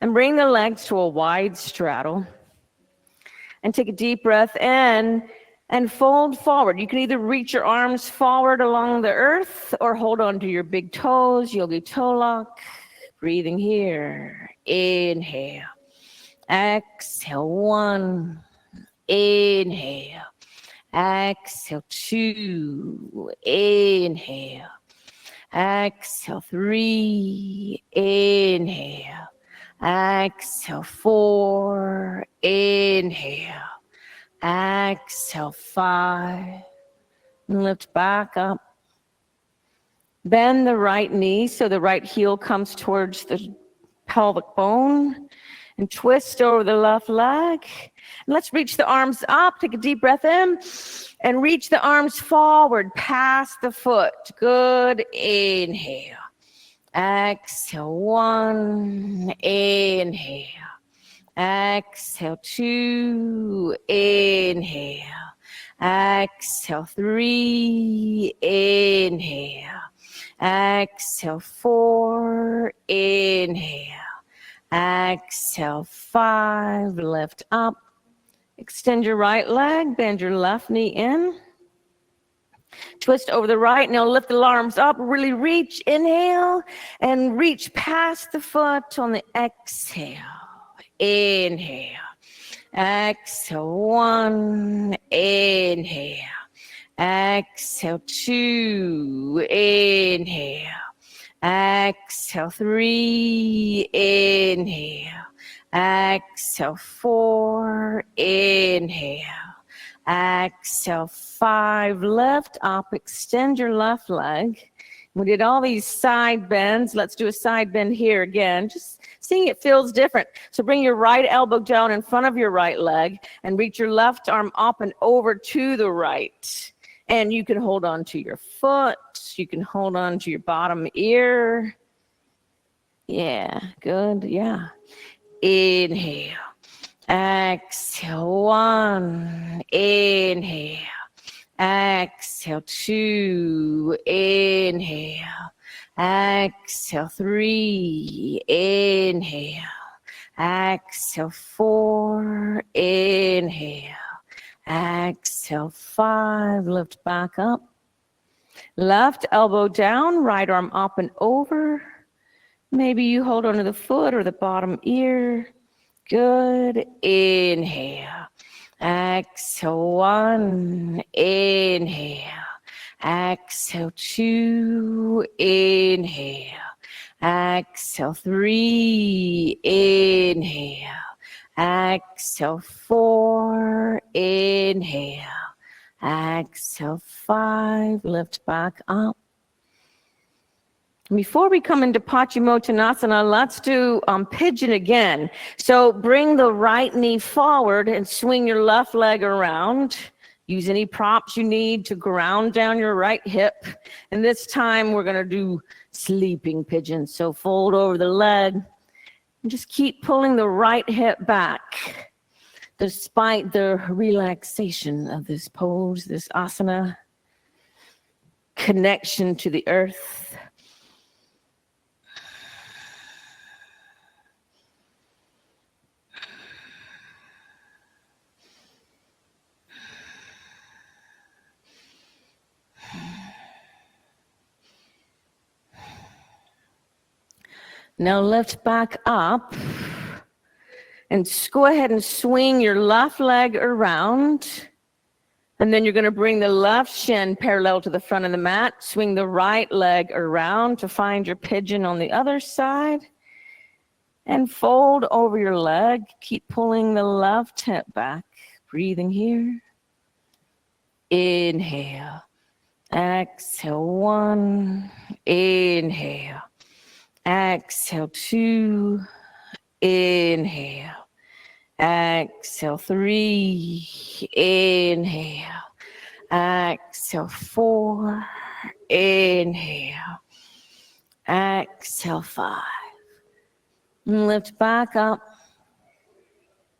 And bring the legs to a wide straddle. And take a deep breath in and fold forward. You can either reach your arms forward along the earth or hold on to your big toes, yogi toe lock. Breathing here. Inhale. Exhale, 1. Inhale. Exhale, 2. Inhale. Exhale, 3. Inhale. Exhale, 4. Inhale. Exhale, 5. And lift back up. Bend the right knee so the right heel comes towards the pelvic bone. And twist over the left leg. And let's reach the arms up. Take a deep breath in. And reach the arms forward past the foot. Good. Inhale. Exhale, 1. Inhale. Exhale, 2. Inhale. Exhale, 3. Inhale. Exhale, 4. Inhale. Exhale, 5. Lift up. Extend your right leg. Bend your left knee in. Twist over the right. Now lift the arms up. Really reach. Inhale. And reach past the foot on the exhale. Inhale. Exhale, 1. Inhale. Exhale, 2. Inhale. Exhale, 3. Inhale. Exhale, 4. Inhale. Exhale, 5. Lift up. Extend your left leg. We did all these side bends. Let's do a side bend here again. Just seeing it feels different. So bring your right elbow down in front of your right leg and reach your left arm up and over to the right. And you can hold on to your foot. You can hold on to your bottom ear. Yeah, good. Yeah. Inhale. Exhale, 1. Inhale. Exhale, 2. Inhale. Exhale, 3. Inhale. Exhale, 4. Inhale. Exhale, 5. Lift back up. Left elbow down, right arm up and over. Maybe you hold onto the foot or the bottom ear. Good. Inhale. Exhale, 1. Inhale. Exhale, 2. Inhale. Exhale, 3. Inhale. Exhale, 4. Inhale. Exhale, 5. Lift back up. Before we come into Paschimottanasana, let's do pigeon again. So bring the right knee forward and swing your left leg around. Use any props you need to ground down your right hip. And this time we're going to do sleeping pigeon. So fold over the leg and just keep pulling the right hip back. Despite the relaxation of this pose, this asana, connection to the earth. Now lift back up and go ahead and swing your left leg around. And then you're going to bring the left shin parallel to the front of the mat. Swing the right leg around to find your pigeon on the other side. And fold over your leg. Keep pulling the left hip back. Breathing here. Inhale. Exhale, 1. Inhale. Exhale, 2. Inhale. Exhale, 3. Inhale. Exhale, 4. Inhale. Exhale, 5. And lift back up.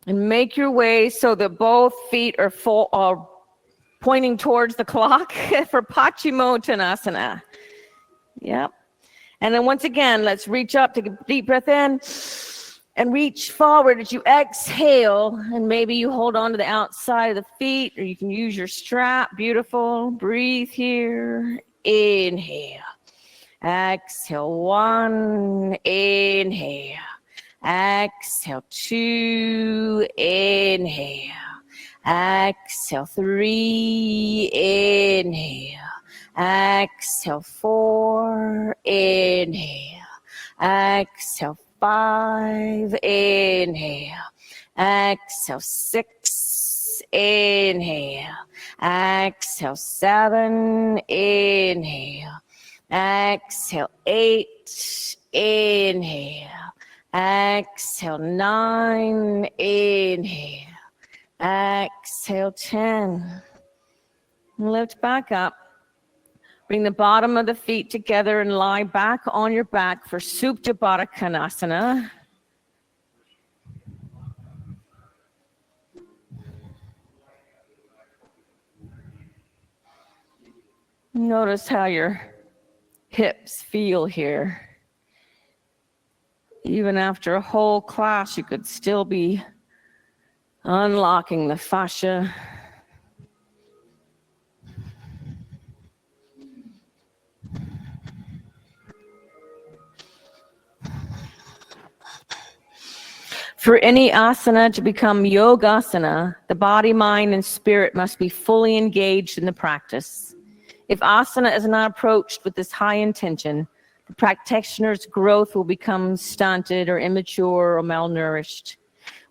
And make your way so that both feet are pointing towards the clock for Paschimottanasana. Yep. And then once again, let's reach up, take a deep breath in, and reach forward as you exhale. And maybe you hold on to the outside of the feet, or you can use your strap. Beautiful. Breathe here. Inhale. Exhale. 1. Inhale. Exhale, 2. Inhale. Exhale, 3. Inhale. Exhale, 4. Inhale. Exhale, 5. Inhale. Exhale, 6. Inhale. Exhale, 7. Inhale. Exhale, 8. Inhale. Exhale, 9. Inhale. Exhale, 10. Lift back up. Bring the bottom of the feet together and lie back on your back for Supta Baddha Konasana. Notice how your hips feel here. Even after a whole class, you could still be unlocking the fascia. For any asana to become yogasana, the body, mind, and spirit must be fully engaged in the practice. If asana is not approached with this high intention, the practitioner's growth will become stunted or immature or malnourished.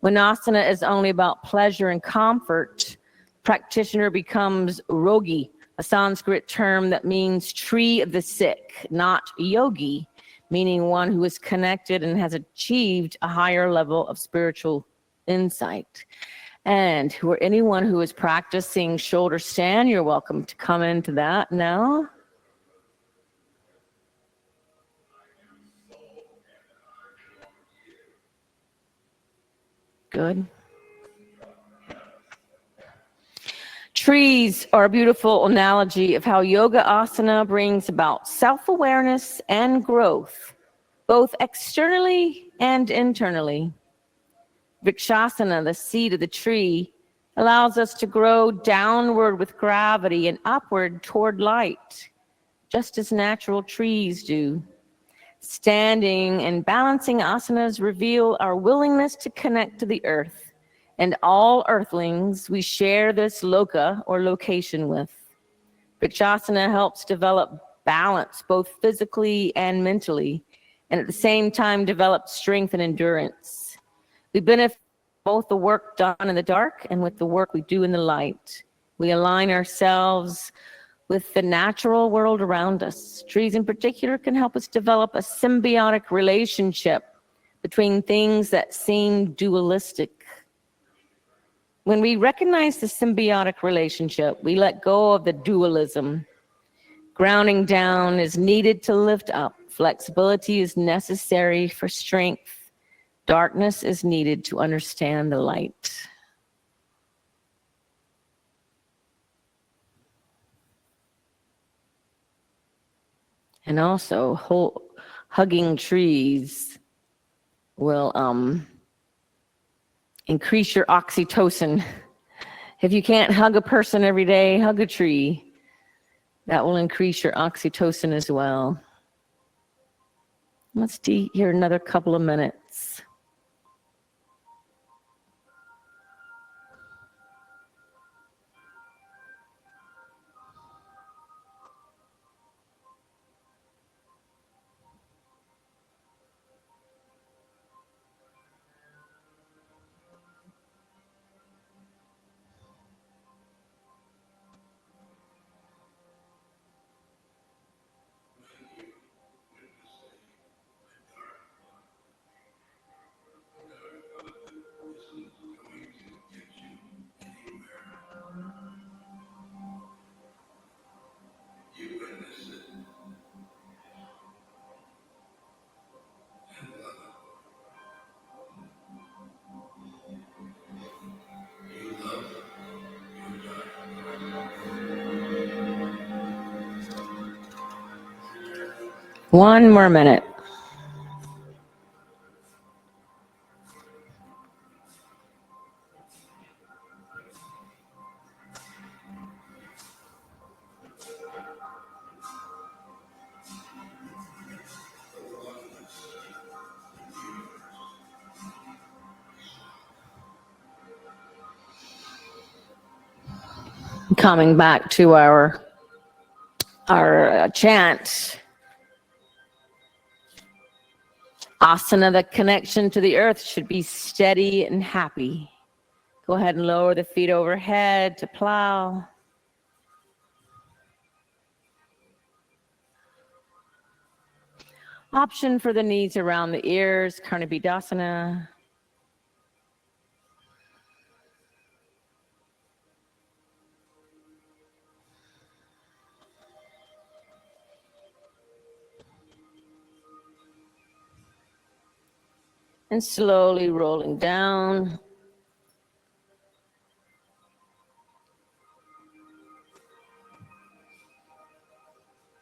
When asana is only about pleasure and comfort, practitioner becomes rogi, a Sanskrit term that means tree of the sick, not yogi, meaning one who is connected and has achieved a higher level of spiritual insight. And anyone who is practicing shoulder stand, you're welcome to come into that now. Good. Trees are a beautiful analogy of how yoga asana brings about self-awareness and growth, both externally and internally. Vrikshasana, the seed of the tree, allows us to grow downward with gravity and upward toward light, just as natural trees do. Standing and balancing asanas reveal our willingness to connect to the earth and all earthlings we share this loka or location with. Vrikshasana helps develop balance both physically and mentally, and at the same time develop strength and endurance. We benefit both the work done in the dark and with the work we do in the light. We align ourselves with the natural world around us. Trees in particular can help us develop a symbiotic relationship between things that seem dualistic. When we recognize the symbiotic relationship, we let go of the dualism. Grounding down is needed to lift up. Flexibility is necessary for strength. Darkness is needed to understand the light. And also, hugging trees will increase your oxytocin. If you can't hug a person every day, hug a tree. That will increase your oxytocin as well. Let's be here another couple of minutes. One more minute. Coming back to our chant. Asana, the connection to the earth, should be steady and happy. Go ahead and lower the feet overhead to plow. Option for the knees around the ears, Karnabidasana. And slowly rolling down.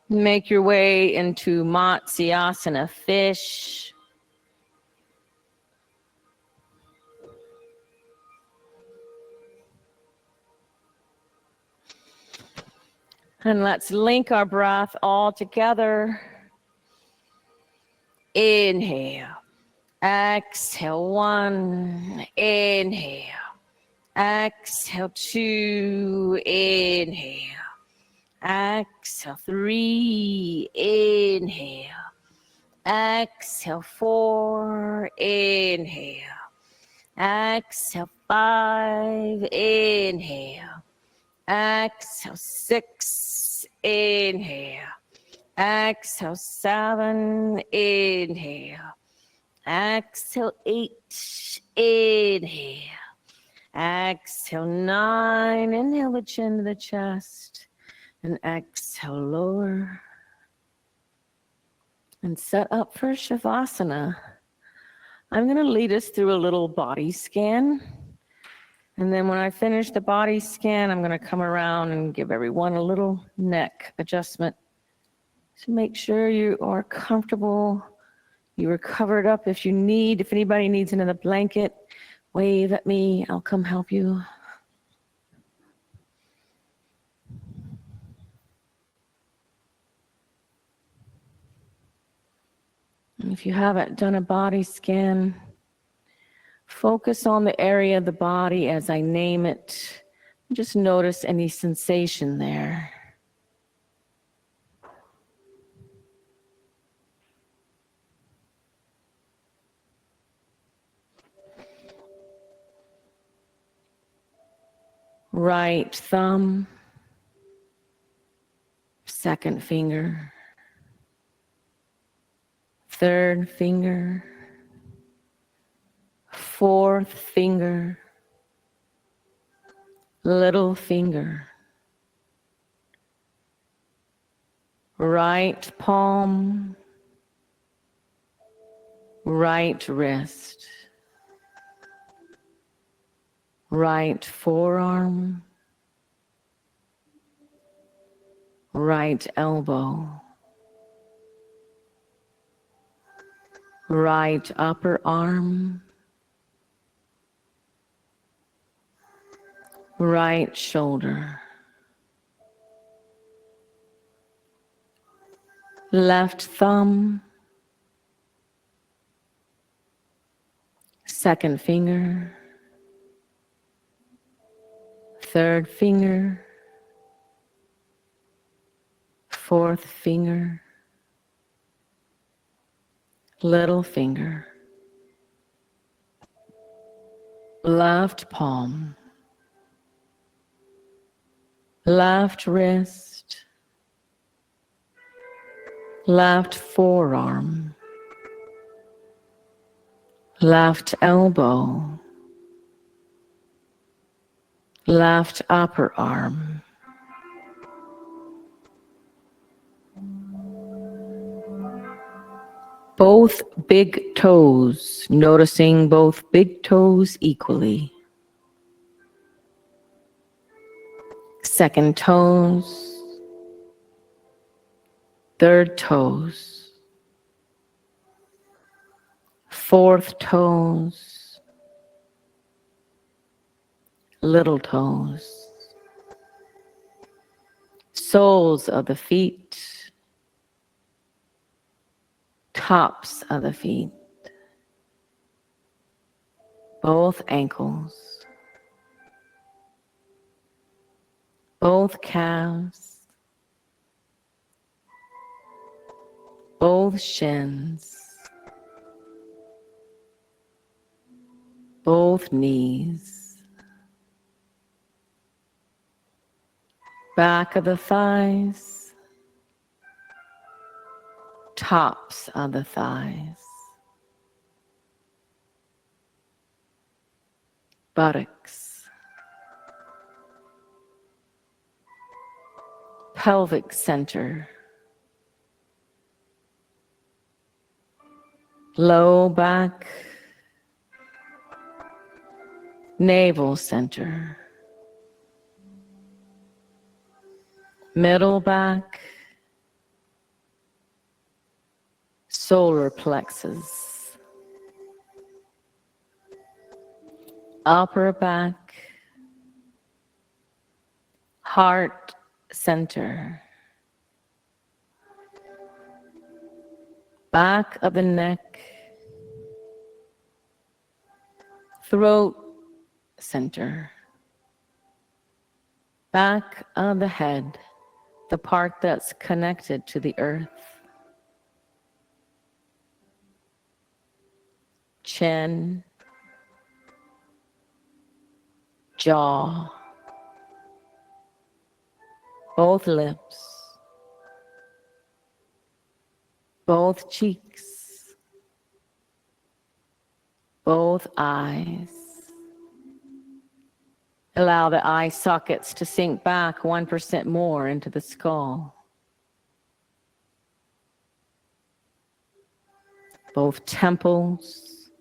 Make your way into Matsyasana, fish. And let's link our breath all together. Inhale. Exhale, 1. Inhale. Exhale, 2. Inhale. Exhale, 3. Inhale. Exhale, 4. Inhale. Exhale, 5. Inhale. Exhale, 6. Inhale. Exhale, 7. Inhale. Exhale, 8. Inhale. Exhale, 9. Inhale the chin to the chest. And exhale, lower. And set up for Shavasana. I'm going to lead us through a little body scan. And then when I finish the body scan, I'm going to come around and give everyone a little neck adjustment to make sure you are comfortable. You are covered up if you need. If anybody needs another blanket, wave at me. I'll come help you. And if you haven't done a body scan, focus on the area of the body as I name it. Just notice any sensation there. Right thumb, second finger, third finger, fourth finger, little finger, right palm, right wrist, right forearm, right elbow, right upper arm, right shoulder, left thumb, second finger, third finger, fourth finger, little finger, left palm, left wrist, left forearm, left elbow, left upper arm, both big toes, noticing both big toes equally. Second toes, third toes, fourth toes, little toes, soles of the feet, tops of the feet, both ankles, both calves, both shins, both knees, back of the thighs, tops of the thighs, buttocks, pelvic center, low back, navel center, middle back, solar plexus, upper back, heart center, back of the neck, throat center, back of the head, the part that's connected to the earth, chin, jaw, both lips, both cheeks, both eyes. Allow the eye sockets to sink back 1% more into the skull. Both temples.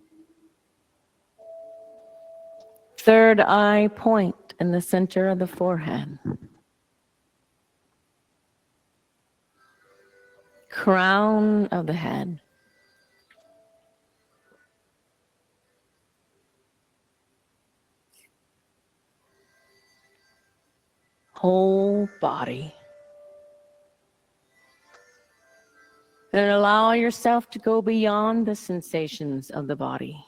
Third eye point in the center of the forehead. Crown of the head. Whole body. And allow yourself to go beyond the sensations of the body.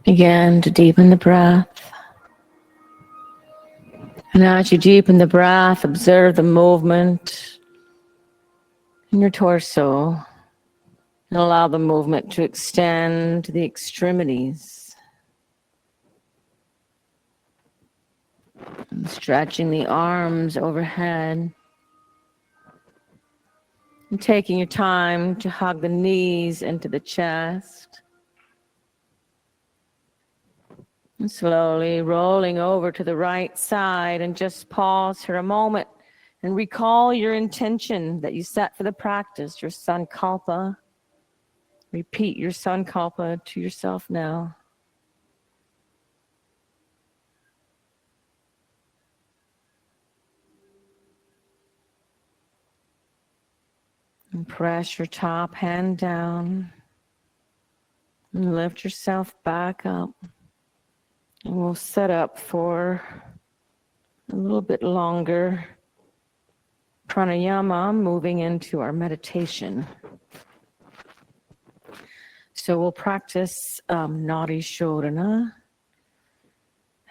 Begin to deepen the breath. And as you deepen the breath, observe the movement in your torso and allow the movement to extend to the extremities. And stretching the arms overhead. And taking your time to hug the knees into the chest. And slowly rolling over to the right side and just pause for a moment and recall your intention that you set for the practice, your sankalpa. Repeat your sankalpa to yourself now. And press your top hand down and lift yourself back up. And we'll set up for a little bit longer pranayama, moving into our meditation. So we'll practice Nadi Shodhana,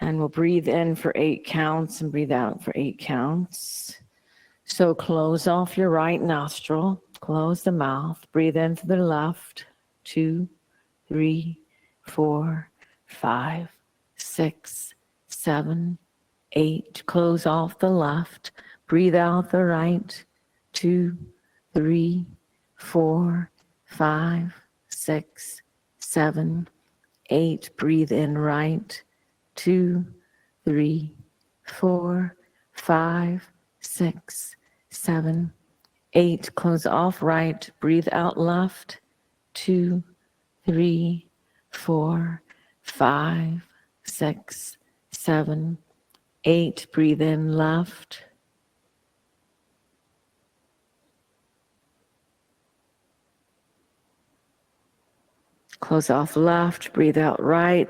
and we'll breathe in for 8 counts and breathe out for 8 counts. So close off your right nostril, close the mouth, breathe in for the left, 2, 3, 4, 5, 6, 7, 8. Close off the left, breathe out the right, 2, 3, 4, 5, 6, 7, 8. Breathe in right, 2, 3, 4, 5, 6, 7, 8. Close off right, breathe out left, 2, 3, 4, 5, 6, 7, 8. Breathe in left. Close off left, breathe out right.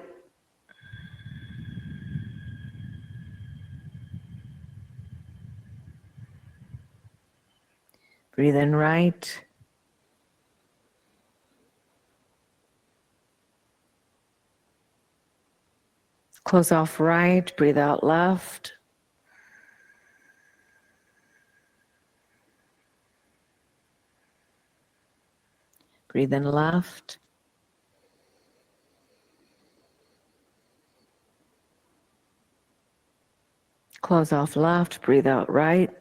Breathe in right. Close off right, breathe out left. Breathe in left. Close off left, breathe out right.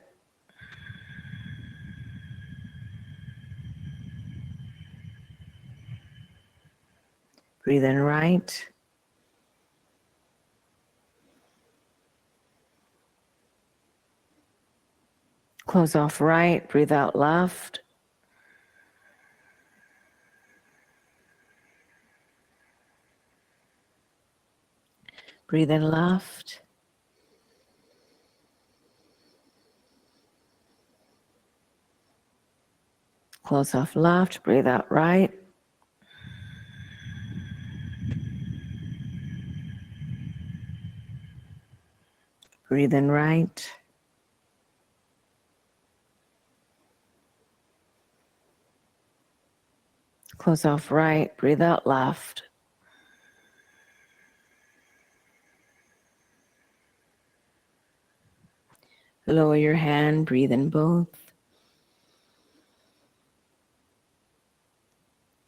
Breathe in right. Close off right, breathe out left. Breathe in left. Close off left, breathe out right. Breathe in right. Close off right, breathe out left. Lower your hand, breathe in both.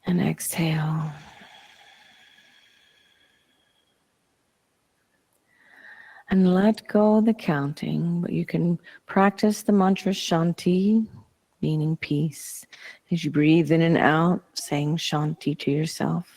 And exhale. And let go of the counting, but you can practice the mantra Shanti, meaning peace, as you breathe in and out, saying Shanti to yourself.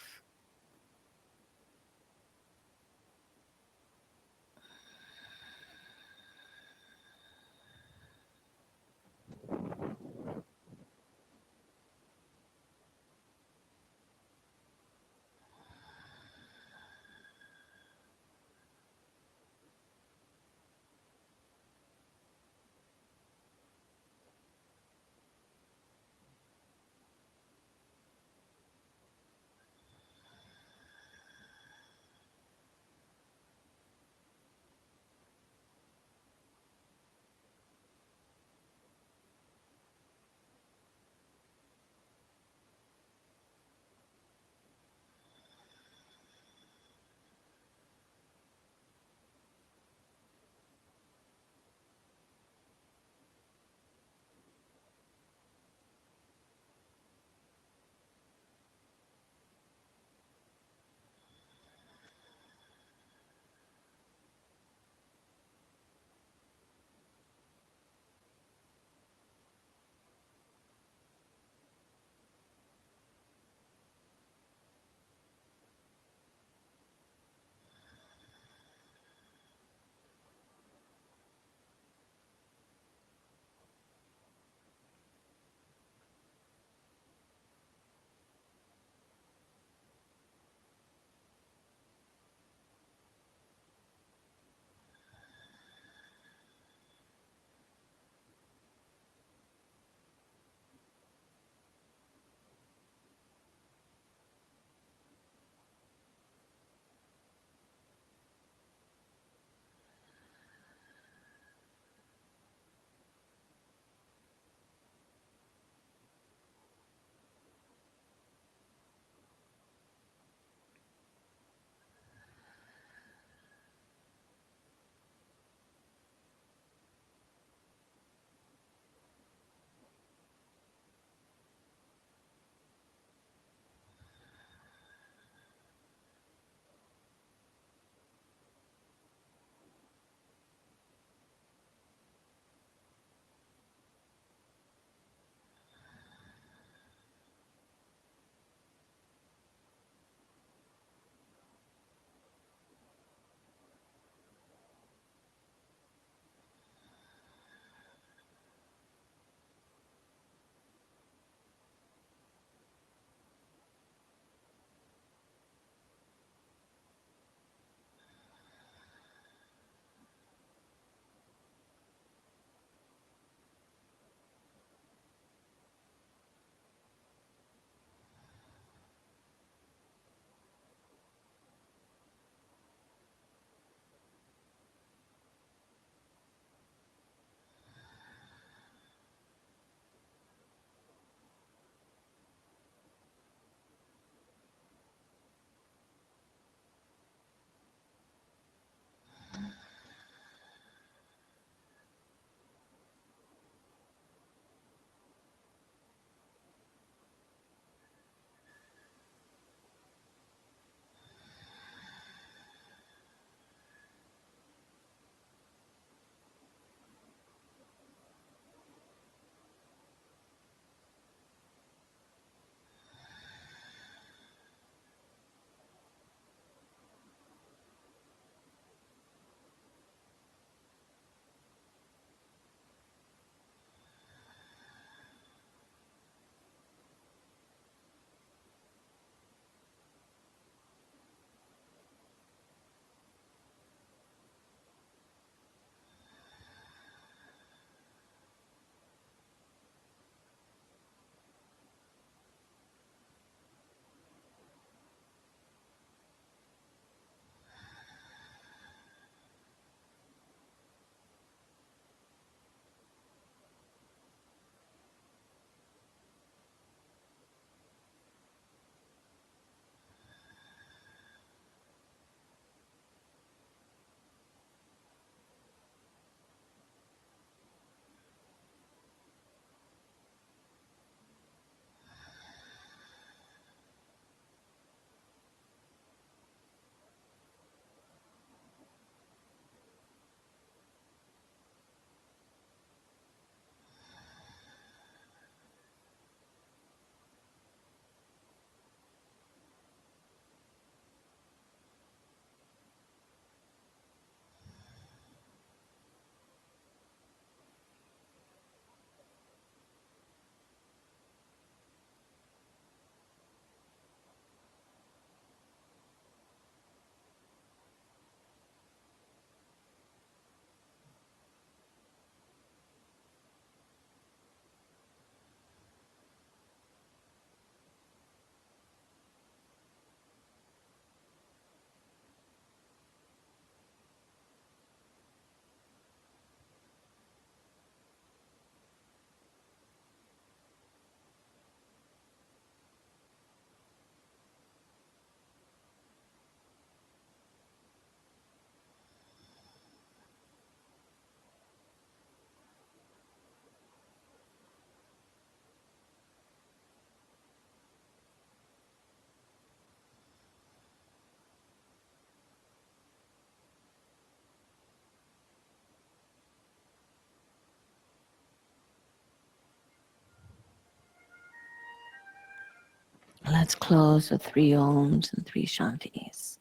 Let's close with 3 Oms and 3 Shantis.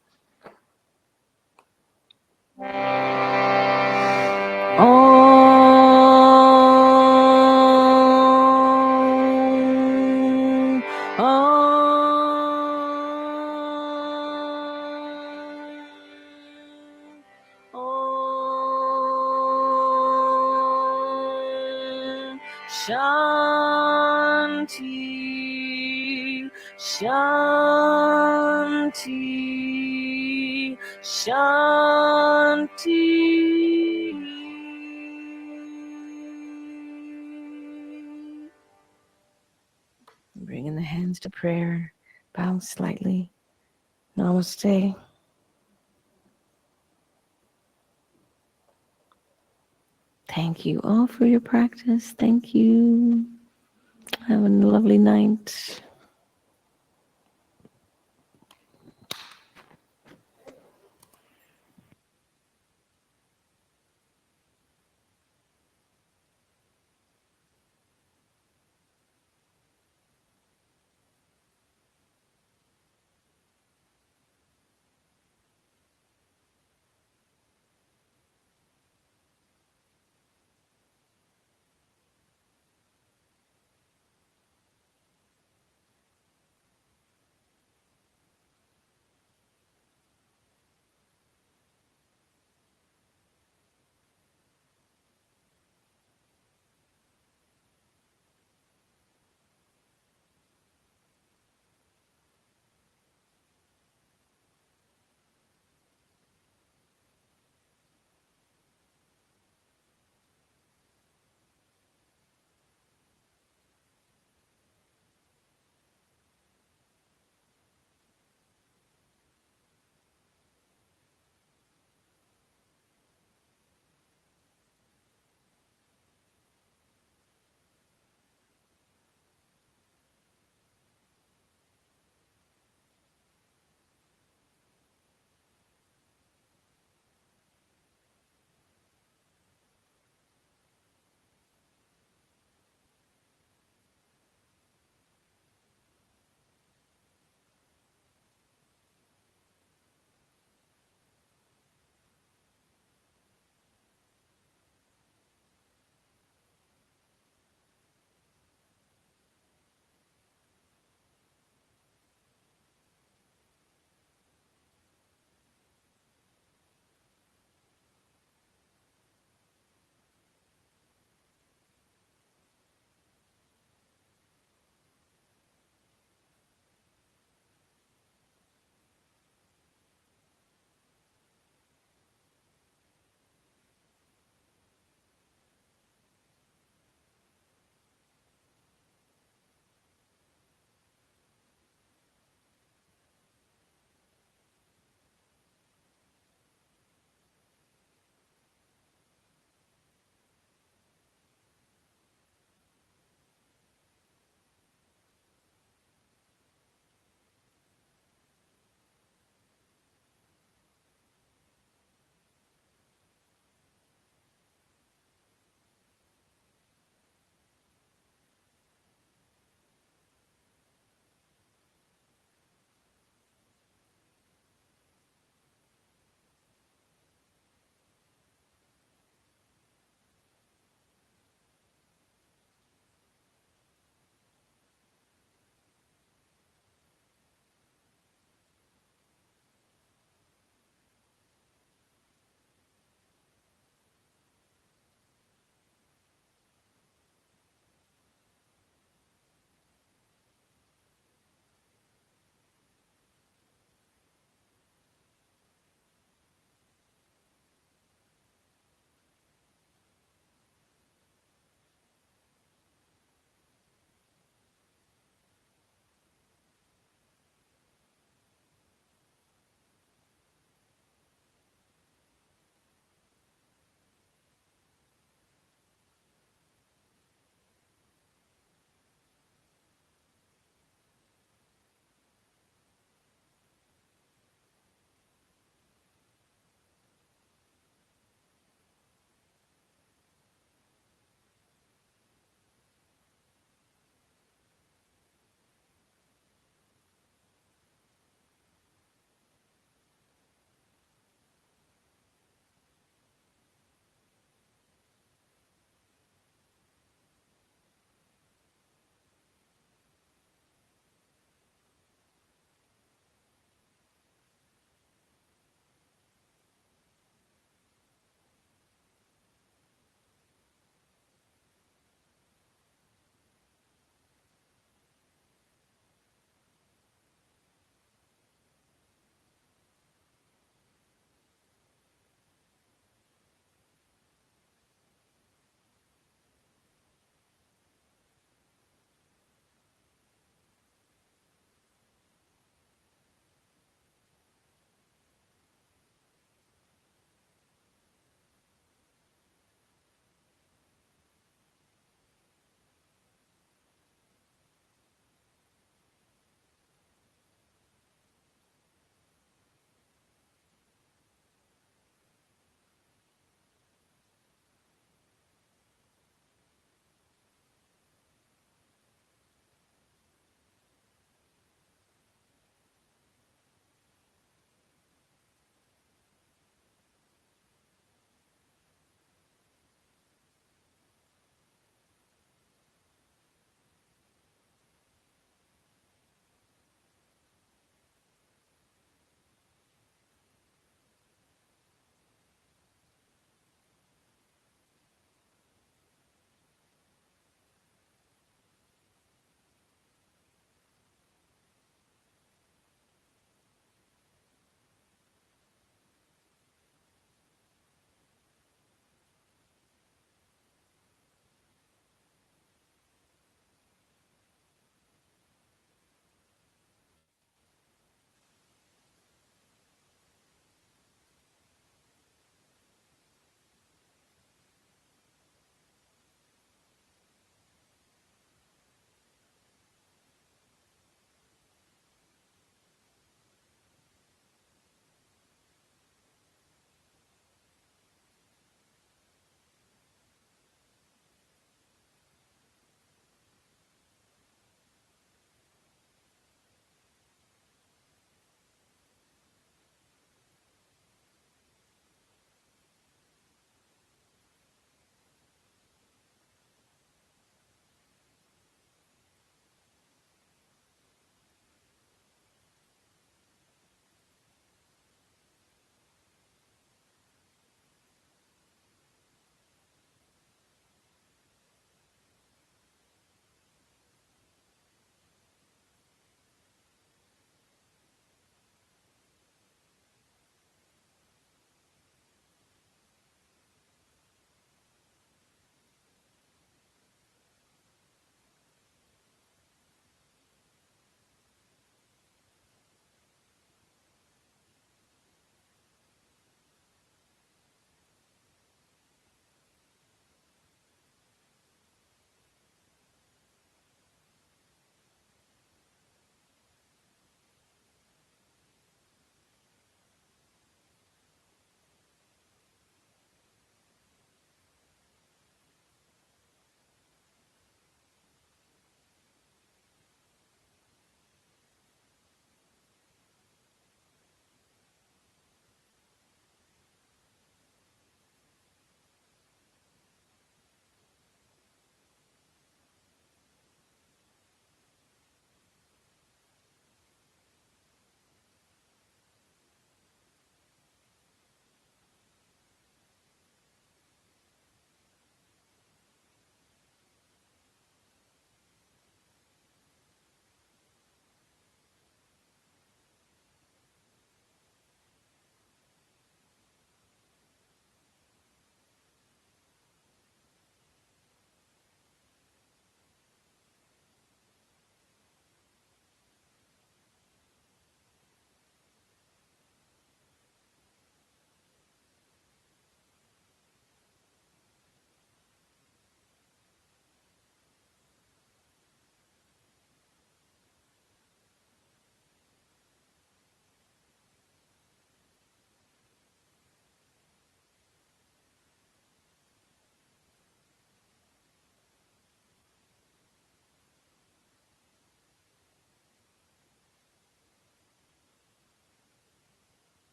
Om. Om. Shanti. Shanti. Shanti. Bringing the hands to prayer. Bow slightly. Namaste. Thank you all for your practice. Thank you. Have a lovely night.